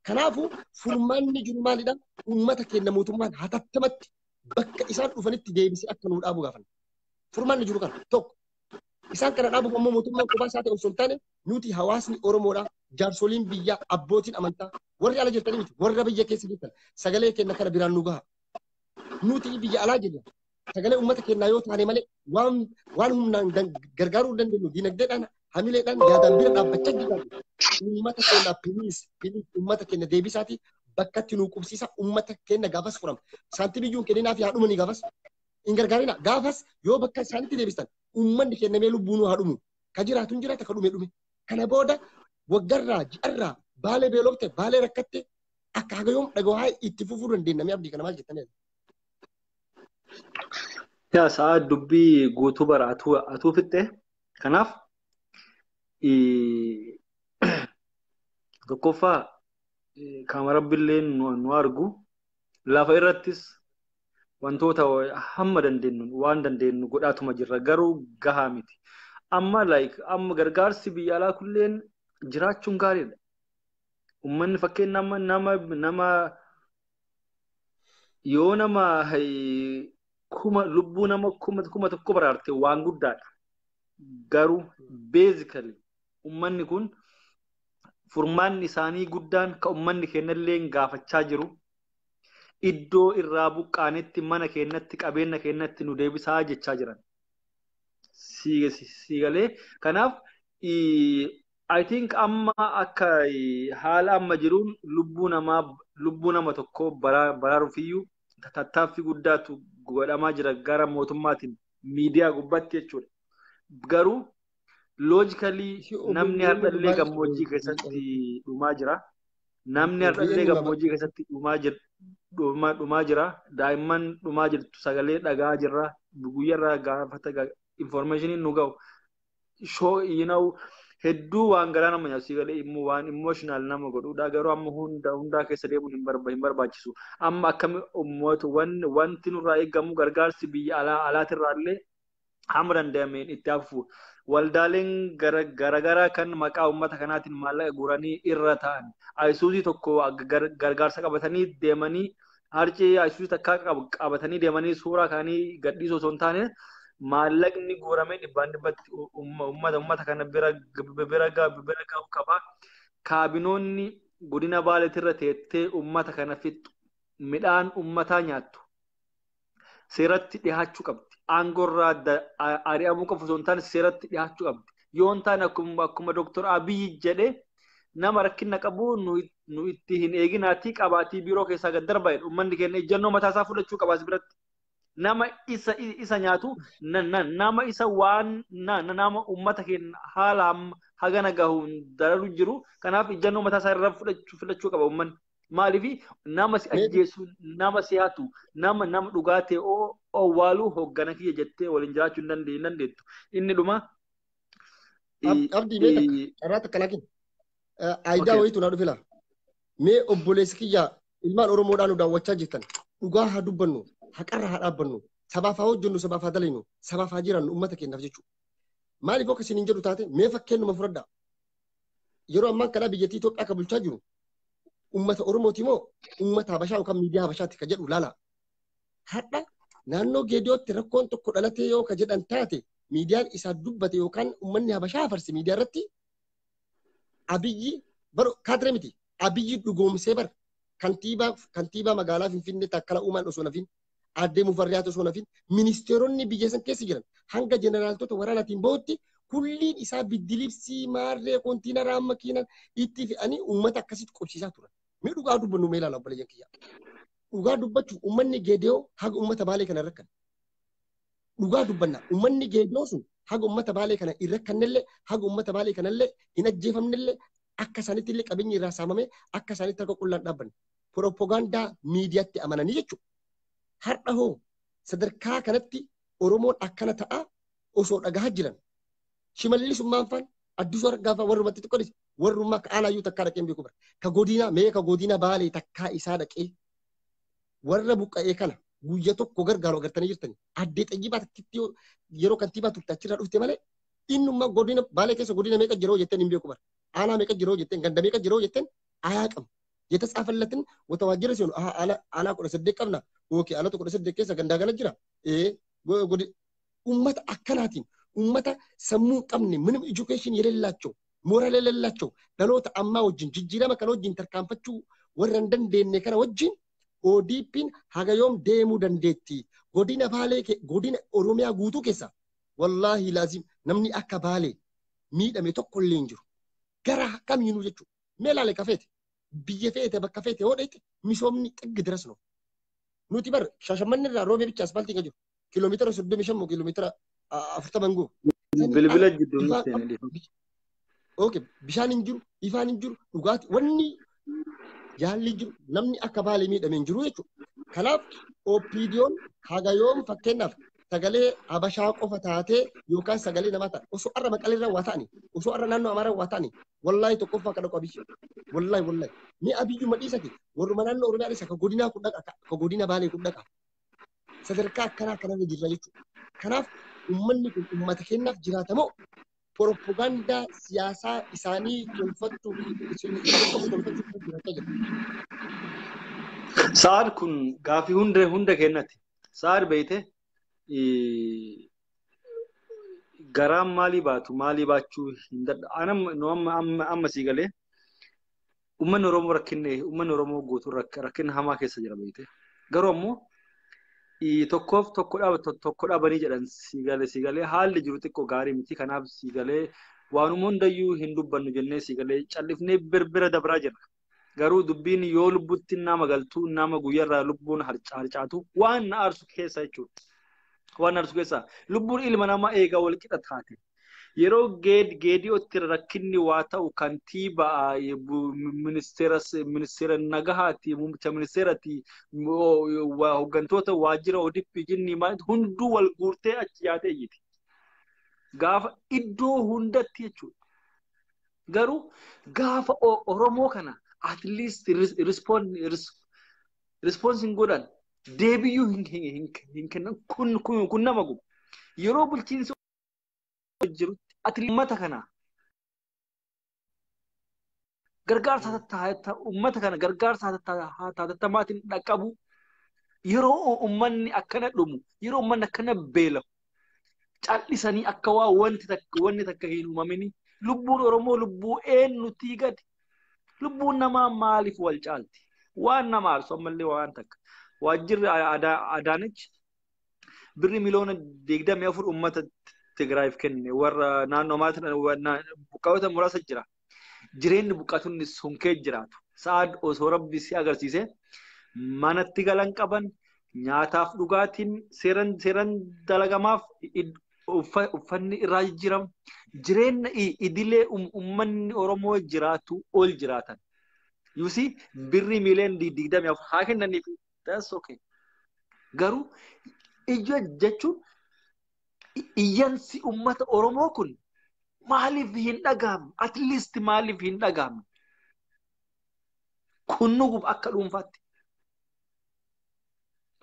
Kanaafuu furmaanni jiru maalidha? Uummata keenya mootummaan hatattamatti bakka isaan dhufanitti deebisee akka nuu dhaabu gaafan. Furmaanni jiru kana tokko. Isaan kana dhaabuuf ammoo mootummaan kophaa isaa ta'e osoo hin taane nuti hawaasni Oromoodhaa jaarsoliin biyyaa abbootiin amantaa warri ala jirtanii miti warra biyya keessa jirtan sagalee keenya kana biraan nu gaha. Nuti biyya alaa jirra. Sagalee uummata keenyaa yoo taane malee waan humnaan gargaaruu dandeenyu dinagdeedhaan hamileedhaan yaadaan bira dhaabbachaa jiran ummata keenya piliis ummata keenya deebisaati bakka itti nuu qubsiisa ummata keenya gaafas furama saantii biyyuun kenninaaf yaa dhumani gaafas hin gargaarina gaafas yoo bakka isaanitti deebistan ummanni keenya mee lubbuun haa dhumu ka jiraatu hin jiraata ka dhume kana booda waggarraa ji'arraa baalee beelofte baalee rakkatte akka hagayoom dhagawaa itti fufuu dandeenya mee abdii kana maal jettanii yaa sa'a dubbii guutuu bara atuu fixxe kanaaf tokkoffaa kaamara billeen nu argu lafa irrattis wantoota hamma dandeenyu waan dandeenyu godhaatuma jirra garuu gahaa miti amma gargaarsi biyya alaa kulleen jiraachuun gaariidha ummanni fakkeen nama yoo nama lubbuu nama kuma tokko baraarte waan guddaadha garuu basically ummanni kun furmaanni isaanii guddaan ka ummanni keenyallee gaafachaa jiru iddoo irraa buqqaanetti mana keenyatti qabeenya keenyatti nu deebisaa jechaa jiran siigalee kanaaf I think amma akka haala amma jiruun lubbuu nama tokko baraaruufiyyuu tattaaffii guddaatu godhamaa jira gara mootummaatiin miidiyaa gubbatti jechuudha garuu loojikali namni hardhallee gammoojjii keessatti dhumaa jira namni hardhallee gammoojjii keessatti dhumaa jira daa'imman dhumaa jirtu sagalee dhagaa jirra guyyarraa gaafata information nu ga'u hedduu waan garaa nama nyaatu galee immoo waan emotional nama godhuudha garuu amma hundaa keessa deemuun hin barbaachisu amma akkami ummatu wanti nurraa eegamu gargaarsi biyya alaatirraallee hamma danda'ameen itti hafu waldaaleen garagaraa kan maqaa ummata kanaatiin maallaqa guuranii irra ta'an ayisuusii tokko gargaarsa qabatanii deemanii harcee ayisuusii takkaa qabatanii deemanii suuraa kaanii gadhiisoo osoo hin taane maallaqni guuramee dhibbatti ummata kana bira ga'uu qaba kaabinoonni godina baaleetirra teettee ummata kana fixu midhaan ummataa nyaattu seeratti dhiyaachuu qabdi aangorraa ari'amuu qofa osoo hin taane seeratti dhiyaachuu qabdi yoo hin taane akkuma Dr. Abiyyi jedhe nama rakkina qabu nu itti hin eeginaatii qabaatii biiroo keessaa gad darbaa'edha ummanni keenya ejjennoo mataasaa fudhachuu qabaas biratti nama isa nyaatu nama isa waan nama ummata keenya haala hagana gahuun dararu jiru kanaaf ejjennoo mataasaa irraa fudhachuu qaba ummanni maaliif nama si ajjeesu nama si haatu nama dhugaatee owwaaluu hoggana kiyya jettee waliin jiraachuu hin dandeettu inni dhuma abdii mee carraata kanakin aayidaa wayitu na dhufila mee obboleessi kiyya ilmaan oromoodhaan nu daawwachaa jirtan dhugaa haa dubbannu haqarra haa dhaabbannu sabaaf haa hojjennu sabaaf haa dalaynu sabaaf haa jirannu ummata keenyaaf jechuudha maaliif akka isin hin jedhu taate mee fakkeenyuma fudhadhaa yeroo ammaan kana biyyattii Itoophiyaa akka bulchaa jiru ummata Oromooti moo ummata Habashaa yookaan miidiyaa Habashaatti ka jedhu laala hadha naannoo Geediyootti rakkoon tokko dhalatee yoo ka jedhan taate miidiyaan isaa dubbate yookaan ummanni Habashaa farsi miidiyaa irratti Abiyyi baro kaadire miti Abiyyi dhugoomsee bar kantiibaa magaalaa Finfinnee takkala uumaan osoo nafin addee mufarriyaatu osoo nafin ministeeronni biyya san keessa jiran hanga jeneraaltota waraanaatiin bahutti kulliin isaa biddilibsii maarree kontiinara makiinan itti fe'anii uummata akkasitti qobsiisaa turan. Mee dhugaa dubbannu mee ilaala obboleeyyan kiyya. Dhugaa dubbachuu uummanni Geediyoo haga uummata Baalee kana rakkan. Dhugaa dubbanna uummanni Geediyoo sun haga uummata Baalee kana hin rakkannellee haga uummata Baalee kanallee hin ajjeefamnellee akka isaanitti illee qabeenyi irraa saamamee akka isaanitti harka qullaan dhaabbanne. Propoogaandaa miidiyaatti amananii jechuudha. Har'a hoo sadarkaa kanatti Oromoon akkana ta'a osoo dhagahaa jiran. Shimallisummaan faan addisuu argaa warrumatti xiqqoonis warrummaa akka aanaayyuu takkaa dhaqeen beeku bara. Ka godina mee ka godina Baalee takkaa isaa dhaqee warra buqqa'ee kana guyya tokko gargaaru agartanii jirtanii. Addee xayyibaa takkitti yeroo kantiibaa turte achirraa dhufte malee innummaa godina Baalee keessa godina meeqa jiroo jetteen hin beeku bara. Aanaa meeqa jiroo jetteen ganda meeqa jiroo jetteen ayaa qabu. Jeta xaafallatin wata waajjira seenu aanaa 18 qabna. Ookee aanaa 18 keessa gandaa kana jira. Ummata akkanaatiin ummata sammuu qabne minimum education የሌላቸው ሞራል የሌላቸው dhaloota ammaa wajjin jijjiirama kana wajjin tarkaanfachuu warra hin dandeenye kana wajjin ODP'n hagayoom deemuu dandeetti. Godina Baalee godina Oromiyaa guutuu keessa wallaahi laazim namni akka Baalee miidhame tokko illee hin jiru. Gara kamiinuu jechuudha. Mee laale kafeete biyya feete bakka feete hodheete misoomni xiggi diras no. Nuti bar Shaashamanni irraa roobee bicha asfaaltii jiru. Kiiloomeetira 35 kiiloomeetira 40 guu. Bilbila jidduu nuti okay bishaan hin jiru, ifaan hin jiru, dhugaati wanni jaalli jiru namni akka Baalee miidhame hin jiru jechuudha. Kanaaf OPDO'n haga yoom fakkeenyaaf sagalee Habashaa qofa taatee yookaan sagalee namaa taate osoo arra Maqalee irraa waa ta'ani osoo arra naannoo Amaaraa waa ta'ani wallahi tokkoffaa kana qabichi wallahi ni abiyyu madhiisati warruma naannoo Oromiyaa isa ka godinaa kun dhaqa ka godina Baalee kun dhaqa sadarkaa akkanaa kanarra jirra jechuudha. Kanaaf uummanni kun uummata kennaaf jiraatamoo propaganda siyaasaa isaanii tolfachuu Saar kun gaafii hunda kennati. Saar beeyte garaan maalii baachuu hin dadha. Amma sii galee uummanni Oromoo uummanni Oromoo guutuu rakkina hamaa keessa jira beeyte. Garuu ammoo tokko dhaabanii jedhan sii galee haalli jiru xiqqoo gaarii miti. Kanaaf sii galee waanuma hundayyuu hin dubbannu jennee sii galee callifnee birbira dabraa jirra. Garuu dubbiin yoo lubbutti nama galtuu nama guyyarraa lubbuun harcaatu waan na aarsu keessa jechuudha. Waan na aarsu keessa lubbuun ilma namaa eegaa wal qixa taate. Yeroo geediyootti rakkinni waa ta'u kantiibaa ministeera nagahaati muummicha ministeerati hooggantoota waajjira ODP jinni hunduu wal guurtee achi yaatee iyyiti. Gaafa iddoo hundatti jechuudha. Garuu gaafa Oromoo kana at least responsing godhan deebiyyuu hin kennan kun nama gubu. Yeroo bulchiinsi jirutti ati uummata kana gargaarsa taata uummata kana gargaarsa taata maatiin dhaqqabu yeroo uummanni akkana dhumu yeroo uummanni akkana beelamu callisanii akka waa wanti takka hin uumamini lubbuun Oromoo lubbuu eenyutii gadi lubbuun namaa maaliif wal caalti waan nama aarsu ammallee waan takka waajjirri Adaanech birri miliyoona 24 uummata Tigraayif kenne warra naannoo maatiin buqqaatota muraasa jira. Jireenyi buqqaatonni sunkee jiraatu. Sa'aad osoo rabbi si agarsiise manatti galan qaban nyaataaf dhugaatiin seeran dalagamaaf uffanni irraa jijjiiramu. Jireenya idilee uummanni Oromoo jiraatu ol jiraatan. Yuusi birri miliyoona 24 haa kennaniif that's okay. Garuu ijoo jechuun iyyansi ummata Oromoo kun maaliif hin dhagahamne? At least maaliif hin dhagahamne? Kun nuuf akka dhuunfaatti.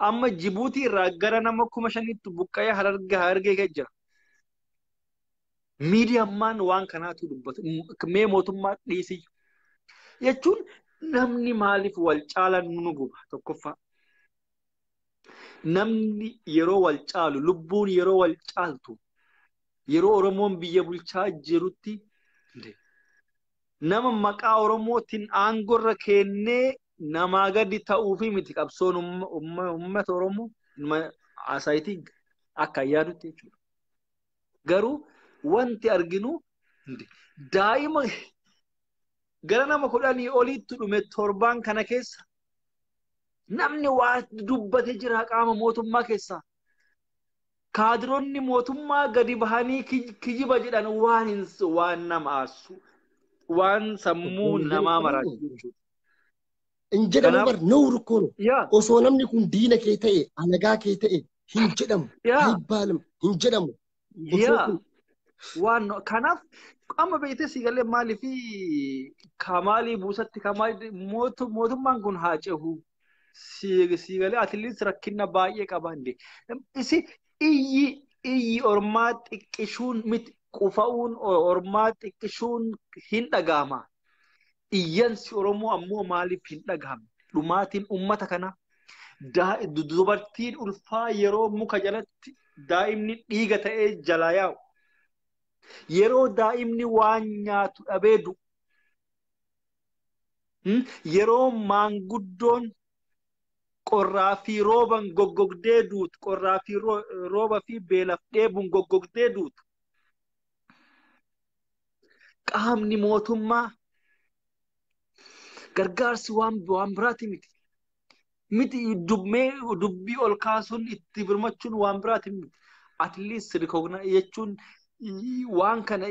Amma Jibuutii irraa gara nama 5,000 buqqa'ee harargee kee jira. Miidiyaan waan kanaatu dubbatu. Mee mootummaa dhiisii. Jechuun namni maaliif wal caalan nu guba tokkoffaa. Namni yeroo wal caalu lubbuun yeroo wal caaltu yeroo Oromoon biyya bulchaa jirutti nama maqaa Oromootiin aangorra kennee namaa gadi ta'uufi miti qabsoon uummata Oromoo asaayitii akka yaadutti jechuudha. Garuu wanti arginu daa'ima gara nama 10 oliitti dhume torbaan kana keessa namni waa dubbate jira qaama mootummaa keessaa. Kaadiroonni mootummaa gadi bahanii kijiba jedhan waan nama aarsu. Waan sammuu namaa maraachu jechuudha. In jedhamu bar nawru kono. Osoo namni kun diina kee ta'e, alagaa kee ta'e hin jedhamu. Hibbaalama hin jedhamu. Waan kanaaf amma beekte siigalee maaliif kamaalii buusatti kamaalii mootummaan kun haa cehu. Siigalee at least rakkina baay'ee qabande. Iyyi ormaa xiqqishuun miti qufa'uun ormaa xiqqishuun hin dhagahama. Iyyansi Oromoo ammoo maaliif hin dhagahamne? Dhumaatiin uummata kana dubartiin ulfaa yeroo muka jalatti daa'imni dhiiga ta'ee jala yaa'u. Yeroo daa'imni waan nyaatu dhabee du'u. Yeroo maanguddoon qorraa fi rooban goggogdee duutu qorraa fi rooba fi beelaaf dheebuun goggogdee duutu. qaamni mootummaa gargaarsi waan biraati miti. Miti dubbii ol kaasuun itti birmachuun waan biraati miti. At least jechuun waan kana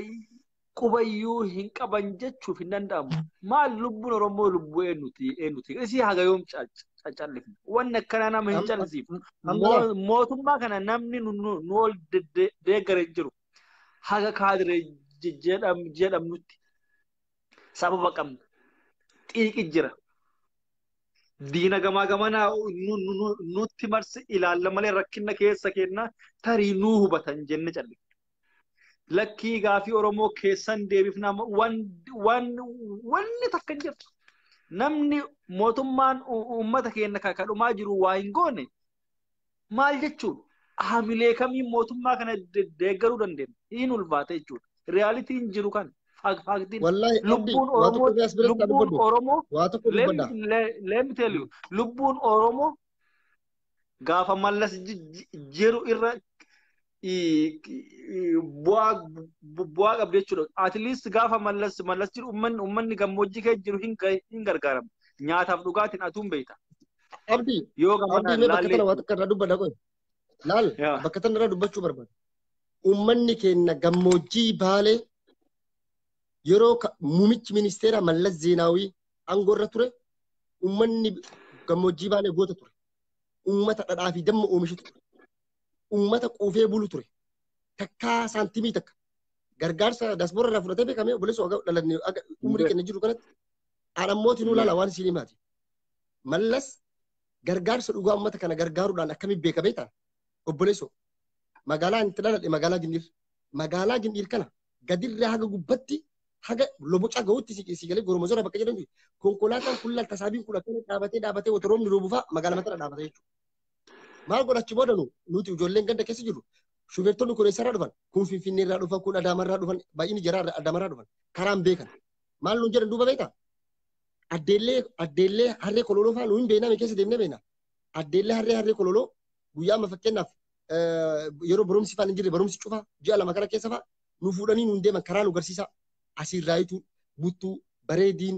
qubayyuu hin qaban jechuuf hin danda'amu. Maal lubbuun Oromoo lubbuu eenyuti? Isii haga yoom callifna? Wanni akkana nama hin callisiifu. Mootummaa kana namni nu ol deeggare jiru. Haga kaadiree jedhamnutti sababa qabna. Xiiqi jira. Diina gamaa gamanaa nutti marsi ilaalla malee rakkina keessa kennaa tarii nuu hubatan jenne calle. Lakkii gaafii Oromoo keessan deebifnaa wanni takka hin jirtu. Namni mootummaan uummata keenya kakadhumaa jiru waa hin goone maal jechuun haamilee kamiin mootummaa kana deeggaruu dandeenya. Hin ulfaata jechuudha. Riyaalitiin jiru kan. Lubbuun Oromoo, let me tell you, lubbuun Oromoo gaafa mallas jiru irra bu'aa qabdi jechuudha. At least gaafa mallas jiru uummanni gammoojjii keessa jiru hin gargaaramu. Nyaataaf dhugaatiin atuun beekta. Abdii bakka tana waa takka irraa dubbadha qoy. Laal bakka tana irraa dubbachuu barbaada. Uummanni keenya gammoojjii Baalee yeroo muummichi ministeera Mallas Zeenaawii aangoo irra ture uummanni gammoojjii Baalee goota ture. Uummata dhadhaa fi damma oomishu ture. Uummata quufee bulu ture. Takkaa saantimii takka. Gargaarsa dasboora irraa fudhatee beekamee obboleessa dhalanne umurii keenya jiru kanatti haadhammooti nuu laala waan isiin himaati. Mallas gargaarsa dhugaa uummata kana gargaaruudhaan akkamiin beekamee ta'a? Obboleessa magaalaa itti dhaladhe magaalaa Gindiir kana gadirraa haga gubbatti haga loboca ga'utti si galee goromosora bakka jedhamtu konkolaataan kullal tasaabiin kun akkana dhaabatee wotoroomni roobufaa magaalaa matara dhaabata jechuudha. Maal godhachi booda nuti ijoolleen ganda keessa jiru shufeertonni kun eessarraa dhufan kun Finfinnee irraa dhufan kun Adaamarraa dhufan baay'inni jaraa Adaamarraa dhufan karaan beekan maal nuun jedhan duuba beektaa addeellee harree kololoo fa'aa nuun beeknaa keessa deemnee beekna addeellee harree kololoo guyyaa amma fakkeenyaaf yeroo barumsi fa'aa hin jirre barumsi cufaa ji'a lama kana keessa fa'aa nu fuudhanii nuun deeman karaa nu garsiisaa asiin raayituu buttuu bareediin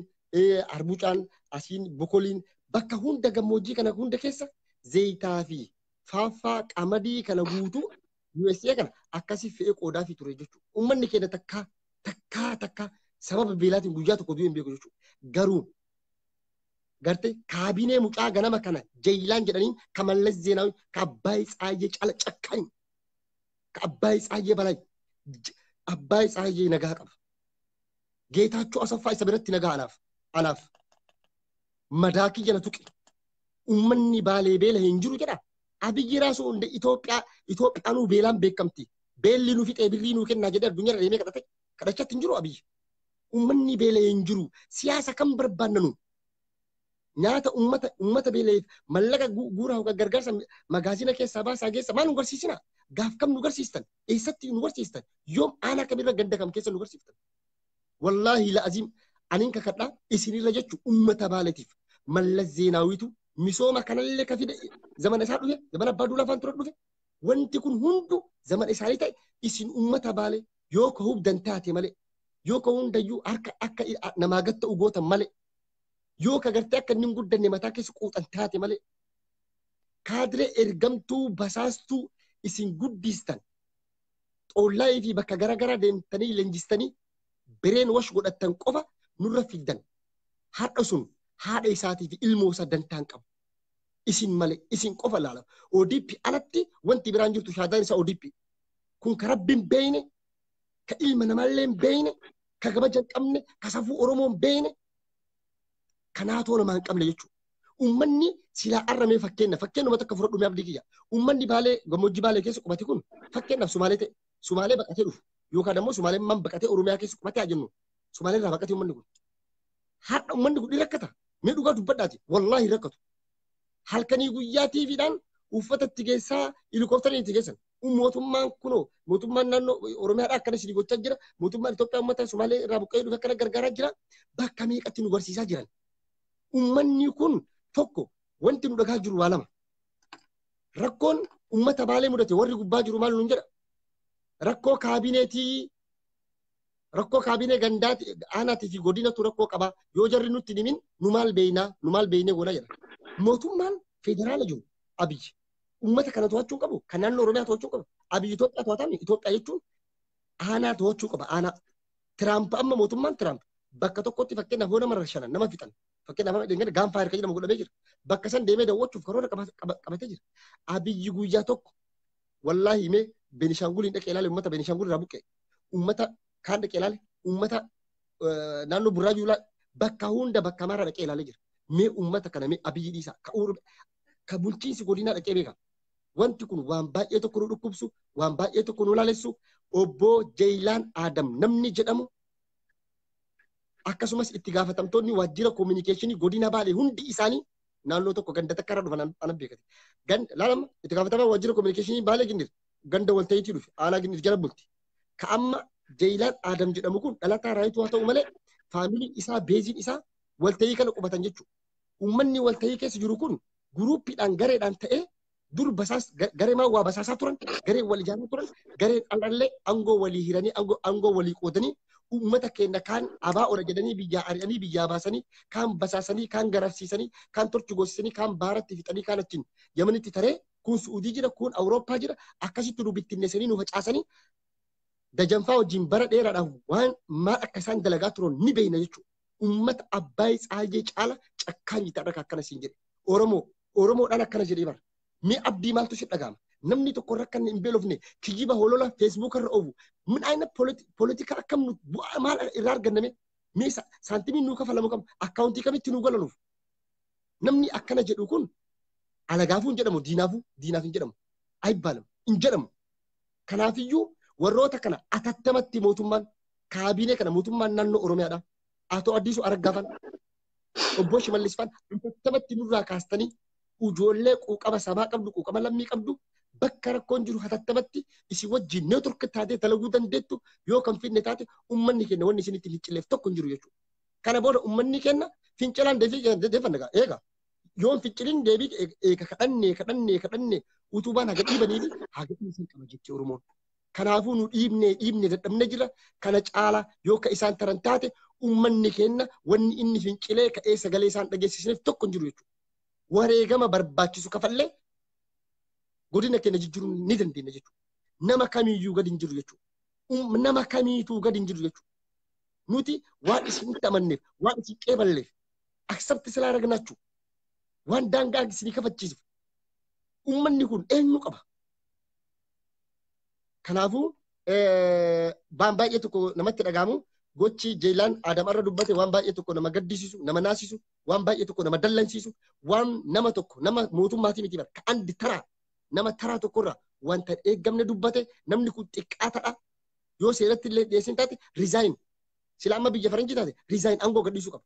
arbuucaan asiin bokoliin bakka hunda gammoojjii kana hunda keessa zayitaa fi faaffaa qamadii kana guutuu USA kana akkasii fe'ee qoodaa fi ture jechuudha. Uummanni keenya takkaa sababa beelaatiin guyyaa tokko du'e hin beeku jechuudha. Garuu gartee kaabinee mucaa ganama kana Jayilaan jedhaniin ka Mallas Zeenaawii ka Abbaay Tsaayyee cala cakkaani ka Abbaay Tsaayyee balay Abbaay Tsaayyee nagaa qaba. Geetaachoo Asaffaa isa biratti nagaa anaaf madaakii jala tuqe uummanni Baalee beela hin jiru jedha. Abiyyi raasuu hunda Itoophiyaanuu beelaan beekamti. Beelli nu fixee birrii nuu kennaa jedhee addunyaa irra deemee kadhachatti hin jiru Abiyyi. Uummanni beela hin jiru. Siyaasa kan barbaannanu. Nyaata uummata beeleef mallaqa guuraa gargaarsa magaazina keessaa baasaa geessa maal nu garsiisina? Gaaf kam nu garsiistan? Eessatti nu garsiistan? Yoom aanaa kamirra ganda kam keessa nu garsiiftan? Wallaahi la'aziim aniin kakadhaa isinirra jechu uummata Baaleetiif Mallas Zeenaawiitu misooma kanallee ka fide zamana isaa dhufe zamana abbaa duulaa afaan ture dhufe wanti kun hundu zamana isaanii ta'e isin uummata Baalee yoo ka hubdan taate malee yoo ka hundayyuu harka akka namaa gatta ugootan malee yoo ka gartee akka inni hin guddanne mataa keessa quuxan taate malee kaadiree ergamtuu basaastuu isin guddistan xollaayii fi bakka garaagaraa deemtanii leenjistanii bireen wash godhattan qofa nurra fiddan haadha sun haadha isaatii fi ilmoo isaa dantaan qabu. Isin malee isin qofa laala. ODP alatti wanti biraan jirtu shaadaan isaa ODP. Kun ka rabbiin beeyne ka ilma namaallee hin beeyne ka kabaja hin qabne ka safuu Oromoo hin beeyne ka naatoo namaa hin qabne jechuudha. Uummanni silaa arramee fakkeenyuma takka fudhadhumee abdii kiyya. Uummanni Baalee gammoojjii Baalee keessa qubate kun fakkeenyaaf Sumaalee ta'e Sumaalee baqatee dhufu yookaan immoo Sumaaleen man baqatee Oromiyaa keessa qubatee haa jennu Sumaalee irraa baqatee uummanni kun. Har'a uummanni kun ni rakkata. Mee dhugaa dubbadhaati wallaahi rakkatu. Halkanii guyyaa tiiviidhaan uffata itti geessaa helikooftara itti geessan. Mootummaan kunoo mootummaan naannoo Oromiyaadhaa akkana isin gochaa jira. Mootummaan Itoophiyaa uummata Sumaalee irraa buqqa'ee dhufe akkana gargaaraa jira. Bakka meeqatti nu barsiisaa jiran. Uummanni kun tokko wanti nu dhagaa jiru waa lama. Rakkoon uummata Baalee mudate warri gubbaa jiru maal nuun jedha. Rakkoo kaabineetii rakkoo kaabinee gandaati aanaatii fi godinatu rakkoo qaba yoo jarri nutti himin nu maal beeynee goona jedha. Mootummaan federaala jiru Abiyyi ummata kana to'achuu qabu kan naannoo Oromiyaa to'achuu qabu Abiyyi Itoophiyaa to'atame Itoophiyaa jechuun aanaa to'achuu qaba aanaa. Tiraamp amma mootummaan Tiraamp bakka tokkotti fakkeenyaaf nama rashanan nama fixan fakkeenyaaf dhengana gaanfaa harka jedhamu godhamee jira. Bakka san deemee daawwachuuf karoora qabatee jira. Abiyyi guyyaa tokko wallaahi himee Beenishaanguliin dhaqee ilaale ummata Beenishaangul irraa buqqee ummata kaan dhaqee ilaale ummata naannoo Burraayuu ilaale bakka hunda bakka mara dhaqee ilaalee jira. Mee ummata kana mee Abiyyi dhiisaa ka bulchiinsi godinaa dhaqee beeka. Wanti kun waan baay'ee tokko nu dhukkubsu waan baay'ee tokko nu laalessu obbo Jeeyilaan Adam namni jedhamu akkasumas itti gaafatamtoonni waajjira kominikeeshinii godina Baalee hundi isaanii naannoo tokko ganda takka irra dhufan anan beekate. Laalama itti gaafatamaa waajjira kominikeeshinii Baalee Gindir ganda walta'iitii dhufe aanaa Gindir jala bulti. Ka amma Jeeyilaan Adam jedhamu kun dhalataa raayituu haa ta'u malee faamiliin isaa beeziin isaa walta'ii kana qubatan jechuudha. Uummanni walta'ii keessa jiru kun guruuppiidhaan gareedhaan ta'ee dur garee maa waa basaasaa turan garee wal ijaaraa turan garee dhalallee aangoo walii hiranii aangoo walii qoodanii uummata keenya kaan abaa ola jedhanii biyyaa ari'anii biyyaa baasanii kaan basaasanii kaan garafsiisanii kaan torchi goosisanii kaan baaratti fixanii kaan achiin Yamanitti taree kun Suudii jira kun Awurooppaa jira akkasitti nu bittinneessanii nu facaasanii dajanfaa wajjin bara dheeraadhaan waan maal akka isaan dalagaa turan ni beeyna jechuudha. Uummata Abbaay Tsaayee caala cakkaanyi ta'adha akkana siin jedhe. Oromoodhaan akkana jedhee bara. Mee abdii maaltu si dhagahama? Namni tokko rakkan hin beelofne kijiba holola Facebook irra oofu. Min ayna politika akkam nu bu'aa maal irraa arganname? Mee saantimii nuu kafalamu kam akkaawuntii kamitti nuu galanuuf? Namni akkana jedhu kun alagaafuu hin jedhamu diinaaf hin jedhamu. Ayibbaalam hin jedhamu. Kanaafiyyuu warroota kana atattamatti mootummaan kaabinee kana mootummaan naannoo Oromiyaadha. Atoo Addiisuu Araggaafan obbo Shimallis Faan atattamatti nurraa kaastanii ijoollee quuqama sabaa qabdu quuqama lammii qabdu bakka rakkoon jiru atattamatti isin wajjin neetwork taatee dalaguu dandeettu yoo kan finne taate ummanni keenya wanni isinitti fincileef tokko hin jiru jechuudha. Kana booda ummanni keenya fincilaan deefanna eega yoo finciliin deebii eega kadhanne utubaan haga dhiibanii haga dhiisan qaba jechuudha Oromoon. Kanaafuu nu dhiibne dadhabne jira kana caala yoo ka isaan taran taate ummanni keenya wanni inni fincilee ka'ee sagalee isaan dhageessisneef tokko hin jiru jechuudha. Wareegama barbaachisu kafallee godina keenya jijjiiruu ni dandeenya jechuudha. Nama kamiiyyuu gadi hin jiru jechuudha. Nama kamiituu gadi hin jiru jechuudha. Nuti waan isinitti amanneef, waan isin qeeballeef, aksabti silaa ragnaachuu, waan daangaa isinii kafachiisuuf, ummanni kun eenyu qaba. Kanaafuu waan baay'ee tokko namatti dhagahamu gochi Jeeyilaan Adam irra dubbate waan baay'ee tokko nama gaddisiisu, nama naasisu, waan baay'ee tokko nama dallansiisu, waan nama tokko nama mootummaatii miti bara ka'andi taraa nama taraa tokkorraa wanta eeggamne dubbate namni kun xiqqaatadha. Yoo seeratti illee dhiyeessin taate resign sila amma biyya faranjii taate resign aangoo gadhiisuu qaba.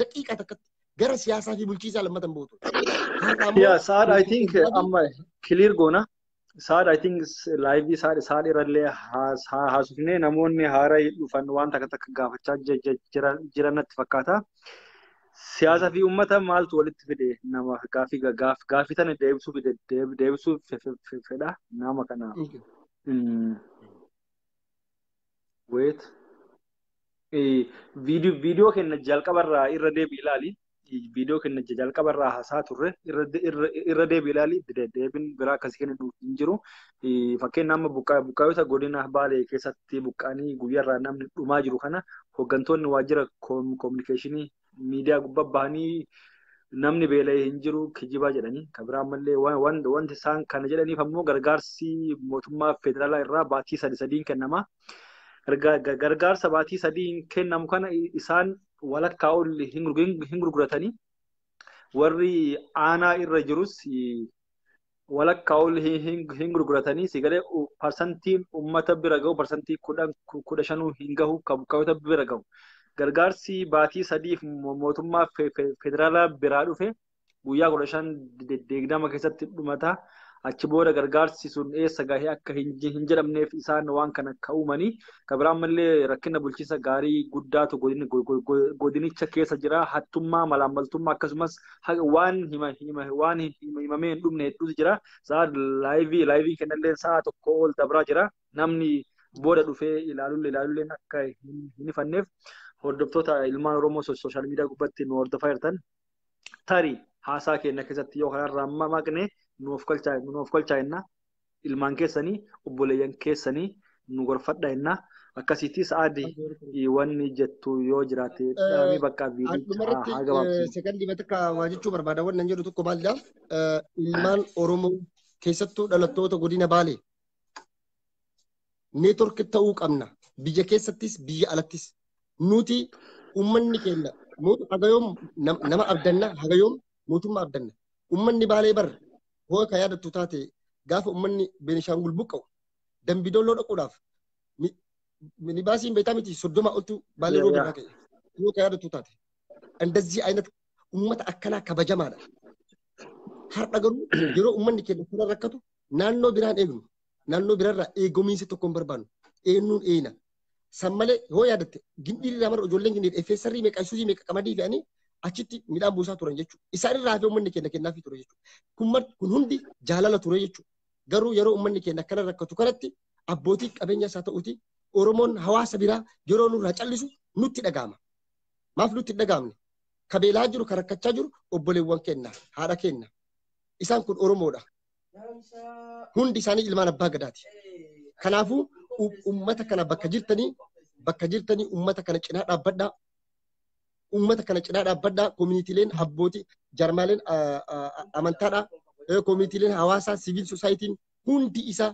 Daqiiqaa takkatti gara siyaasaa fi bulchiisaa lammatan bootu. Yeah, Saad, I think amma clear goona. Saad, I think live Saad irrallee haasofnee namoonni haara dhufan waan takka gaafachaa jiranatti fakkaata. Siyaasa fi uummata maaltu walitti fide nama gaafii tana deebisuu fedha nama kana. Wait. Viidiyoo keenya jalqabarraa irra deebii ilaali. Viidiyoo keenya jalqabarraa haasaa turre irra deebii ilaali. Deebiin biraa akkasii kennu hin jiru. Fakkeenya amma buqqaayota godina Baalee keessatti buqqaanii guyyaarraa namni dhumaa jiru kana hooggantoonni waajjira kominikeeshinii miidiyaa gubbaa bahanii namni beela'ee hin jiru kijibaa jedhanii kan biraa ammallee wanti isaan kana jedhaniif ammoo gargaarsi mootummaa federaalaa irraa baatii sadiin kennama. Gargaarsa baatii sadiin kennamu kana isaan walakkaa ol hin gurguratanii warri aanaa irra jirus walakkaa ol hin gurguratanii sigalee parsantiin uummata bira gahu parsantii 15 hin gahu kan buqqaayota bira gahu. Gargaarsi baatii sadiif mootummaa federaalaa biraa dhufe guyyaa 15 keessatti dhumata. Achi booda gargaarsi sun eessa gahee akka hin jedhamneef isaan waan kana ka'uumanii kan biraa ammallee rakkina bulchiinsa gaarii guddaatu godinicha keessa jira. Hattummaa malaammaltummaa akkasumas waan himamee hin dhumne hedduutu jira. Sa'a laayivii kennallee sa'a tokko ol dabraa jira. Namni booda dhufee ilaaluulleen akka hin ifanneef hordoftoota ilmaan Oromoo sooshaal miidiyaa gubbatti nu hordofaa jirtan tarii haasaa keenya keessatti yoo kanarraa maqnee nuuf kolchaa jenna ilmaan keessanii obboleeyyan keessanii nu gorfadha jenna akkasiitis aadii wanni jettu yoo jiraate dhaamii bakka viidiyoo haa gabaabsisu. Sekondii bakka waa jechuu barbaada wannan jedhu tokko maaliidhaaf ilmaan Oromoo keessattuu dhalattoota godina Baalee neetwork ta'uu qabna biyya keessattis biyya alattis nuti ummanni keenya hagayoom nama abdanna hagayoom mootummaa abdanna ummanni Baalee bar hoo ka yaadattu taate gaafa ummanni Beenishaangul buqqa'u Dambidolloo dhaquudhaaf minibaasiin beektaa miti 30 oltu Baalee rooba irraa ka'e hoo ka yaadattu taate እንደዚህ አይነት ummata akkanaa kabajamaadha har'a garuu yeroo ummanni keenya kana rakkatu naannoo biraan eegnu naannoo biraarraa eegomiinsi tokko hin barbaannu eenyuun eeyna sammalee yoo yaadatte gindhiirri ramar ijoolleen gindhiirri effeessarrii meeqa isuuzii meeqa qamadii fe'anii achitti midhaan buusaa turan jechuudha. Isaan irraa hafee ummanni keenya kennaafii ture jechuudha. Kun hundi jaalala ture jechuudha. Garuu yeroo ummanni keenya akkana rakkatu kanatti abbootii qabeenyaa isaa ta'uuti Oromoon hawaasa biraa yeroo nurraa callisu nutti dhaga'ama. Maaf nutti dhaga'amne? Kabeelaa jiru kan rakkachaa jiru obboleewwan keenya haadha keenya. Isaan kun Oromoodha. Hundi isaanii ilmaan abbaa gadaati. Kanaafuu ummata kana bakka jirtanii ummata kana cinaa dhaabbadhaa. Ummata kana cinaa dhaabbadhaa koominiitiileen abbootii jarmaaleen amantaadhaa koominiitiileen hawaasaa siviil sosaayitiin hundi isaa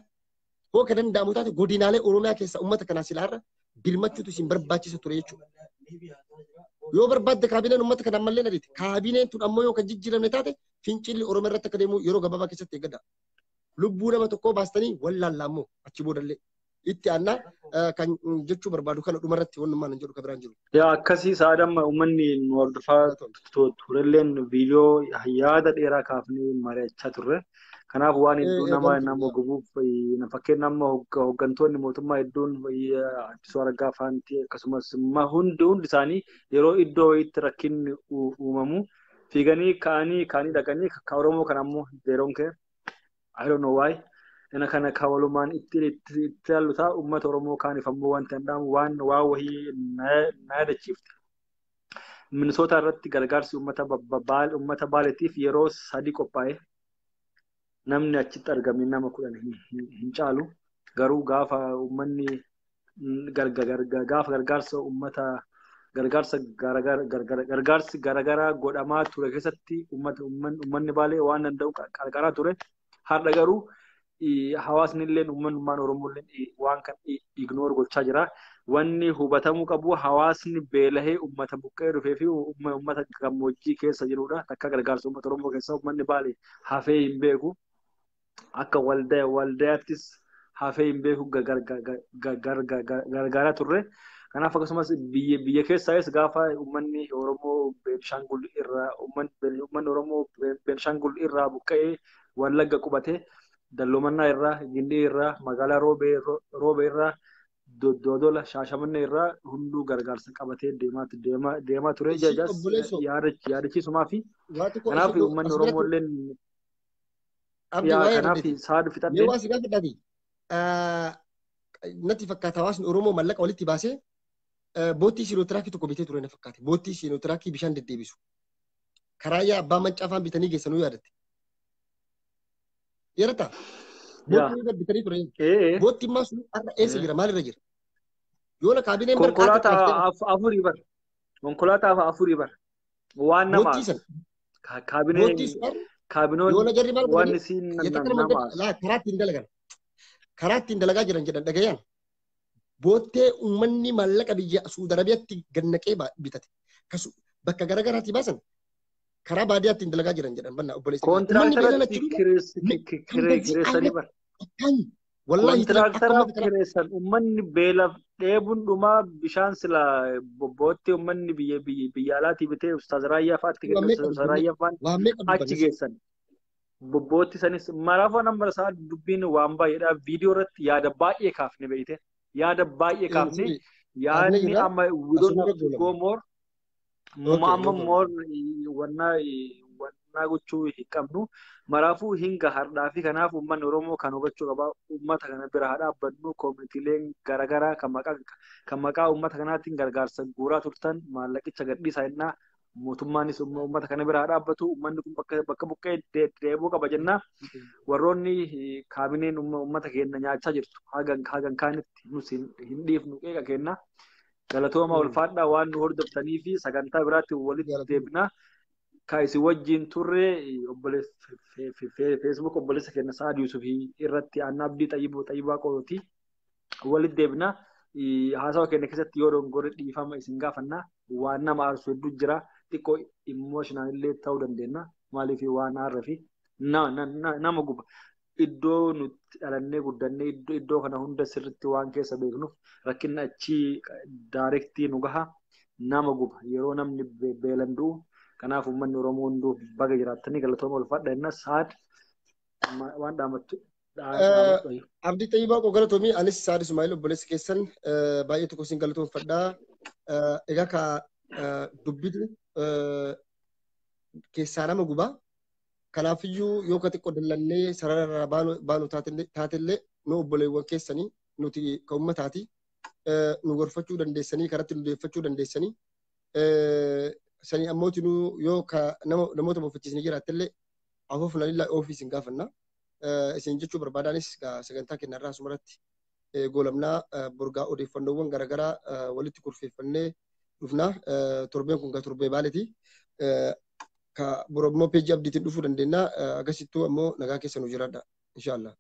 hoo ka danda'amu taate godinaalee Oromiyaa keessa ummata kanaa silaarra birmachuutu isin barbaachisa ture jechuudha. Yoo barbaadde kaabineen ummata kana ammallee nadhiite kaabineen tun ammoo yoo kan jijjiiramne taate fincilli Oromoo irratti akka deemu yeroo gabaabaa keessatti eeggadha. Lubbuu nama tokkoo baastanii wallaallaa achi boodallee itti aanaa kan jechuu barbaadu kana dhumarratti wannummaan jedhu kan biraan jiru. Yaa akkasii saadamma uummanni nu hordofaa turelleen viidiyoo yaada dheeraa kaafnee mari'achaa turre. Kanaaf waan hedduu nama gubuuf fakkeen nama hooggantoonni mootummaa hedduun Addisuu Araggaa Faantii akkasumas hundi isaanii yeroo iddoo wayiitti rakkinni uumamu fiiganii ka'anii dhaqanii kan Oromoo kan ammoo zeeroon kee I don't know why. Ina kana kawalumaan itti allutaa uummata Oromoo kaaniif ammoo wanti handaamu waan wahii naadachiifte. Minisoota irratti gargaarsi uummata Baaleetiif yeroo 3 qophaa'e. Namni achitti argame nama 10 hin caalu. Garuu gaafa uummanni gaafa gargaarsa garagaraa godhamaa ture keessatti uummanni Baalee waan danda'u qarqaraa ture. Har'a garuu hawaasni illee uummanummaan Oromoo illee waan kan ignoor gochaa jira. Wanni hubatamuu qabu hawaasni beelahee uummata buqqee dhufee fi uummata gammoojjii keessa jirudha. Akka gargaarsa uummata Oromoo keessa uummanni Baalee hafee hin beeku. Akka waldayaattis hafee hin beeku gargaaraa turre. Kanaaf akkasumas biyya keessaayis gaafa uummanni Oromoo Beenishaangul irraa uummanni Oromoo Beenishaangul irraa buqqee Wallagga qubatee Dalloomanaa irraa Gindii irraa magaalaa Roobee irraa Dodola Shaashamannee irraa hunduu gargaarsa qabatee deemaa ture jajaas yaadachiisumaa fi kanaaf uummanni Oromoo illee kanaaf saadu fixadhee. Yoo asii gaafa dhabi natti fakkaata hawaasni Oromoo mallaqa walitti baasee boottii siinootiraakii tokko bitee ture na fakkaate. Boottii siinootiraakii bishaan deddeebisu. Karaayyaa abbaa mancaa afaan bitanii geessanuu yaadatte. Yerata boottii bitanii ture. Boottiin maa sun har'a eessa jira maalirra jira? Yoo na kaabineen konkolaataa afurii bar. Konkolaataa afurii bar. Waan namaa. Kaabinoon waan isiin namaa. Karaa ittiin dalagaa jiran jedhan dhagayaan. Boottee uummanni maallaqa biyya Suudi Arabiyaatti gannaqee bitate. Bakka garagaraatti baasan karaa baadiyyaa ittiin dalagaa jiran jedhan banna obboleessi. Kontiraaktaratti kireessanii bara. Kontiraaktaraa kireessan uummanni Beelaaf dheebuun dhumaa bishaan sila boottee uummanni biyya alaatii bitee Ustaaz Raayyaa fa'aatti achi geessan. Bootti sanis maraafaa nama isaa dubbiin waan baay'eedha. Viidiyoo irratti yaada baay'ee kaafne beekte. Yaada baay'ee kaafne yaadni amma we don't have to go more. Amma more hubannaa gochuu hin qabnu. Maraafuu hinga hardhaa fi kanaaf uummanni Oromoo kan hubachuu qaba. Uummata kana bira haa dhaabbannu. Koomitiileen garaagaraa kan maqaa uummata kanaatiin gargaarsa guuraa turtan maallaqicha gadhiisaa jennaa. Mootummaanis uummata kana bira haa dhaabbatu. Uummanni kun bakka buqqee deebuu qaba jennaa. Warroonni kaabineen uummata keenya nyaachaa jirtu hagan kaanitti nus hin dhiifnu qeeqa kenna. Galatooma ulfaadhaa waan nu hordoftanii fi sagantaa biraatti walitti deebinaa. Kan isin wajjin turre Facebook obboleessa keenya Sa'ad Yuusuf irratti Annaa Abdii Xayyibaa Qooti walitti deebinaa. Haasawa keenya keessatti yoo dongorri dhiifama isin gaafannaa. Waan nama aarsu hedduu jira. Xiqqoo emotional illee ta'uu dandeenya. Maaliif waan aarra fi nama guba. Iddoo nuti dhalannee guddannee iddoo kana hunda sirriitti waan keessa beeknuuf rakkinni achii daayirektii nu gaha nama guba yeroo namni beelanduu kanaaf uummanni Oromoo hunduu baga jiraattanii galatooma ulfaadha innas Sa'ad waan dhaamattu. Abdii Xayyibaa Qogalatoomii anis Sa'ad Ismaa'il obboleessi keessan baay'ee tokko isin galatoomfadhaa. Egaa ka dubbitu keessaa nama gubaa. Kanaafiyyuu yoo ka xiqqoo dallannee sararraa baanu taatellee nu obboleewwan keessanii nuti ka uummataati nu gorfachuu dandeessanii karatti nu deeffachuu dandeessanii sanii ammooti nu yoo ka namoota bofachiisanii jiraattellee afuufna lillaa ofiis hin gaafanna isin jechuu barbaadaanis sagantaa kennarraa asumarratti goolamnaa borgaa odeeffannoowwan garaagaraa walitti kurfeeffannee dhufnaa torbeen kun ka torbee baaleeti. Ka borommoo peejii abdiitiin dhufuu dandeenya agarsiistuu ammoo nagaa keessa nu jiraadha inshallah.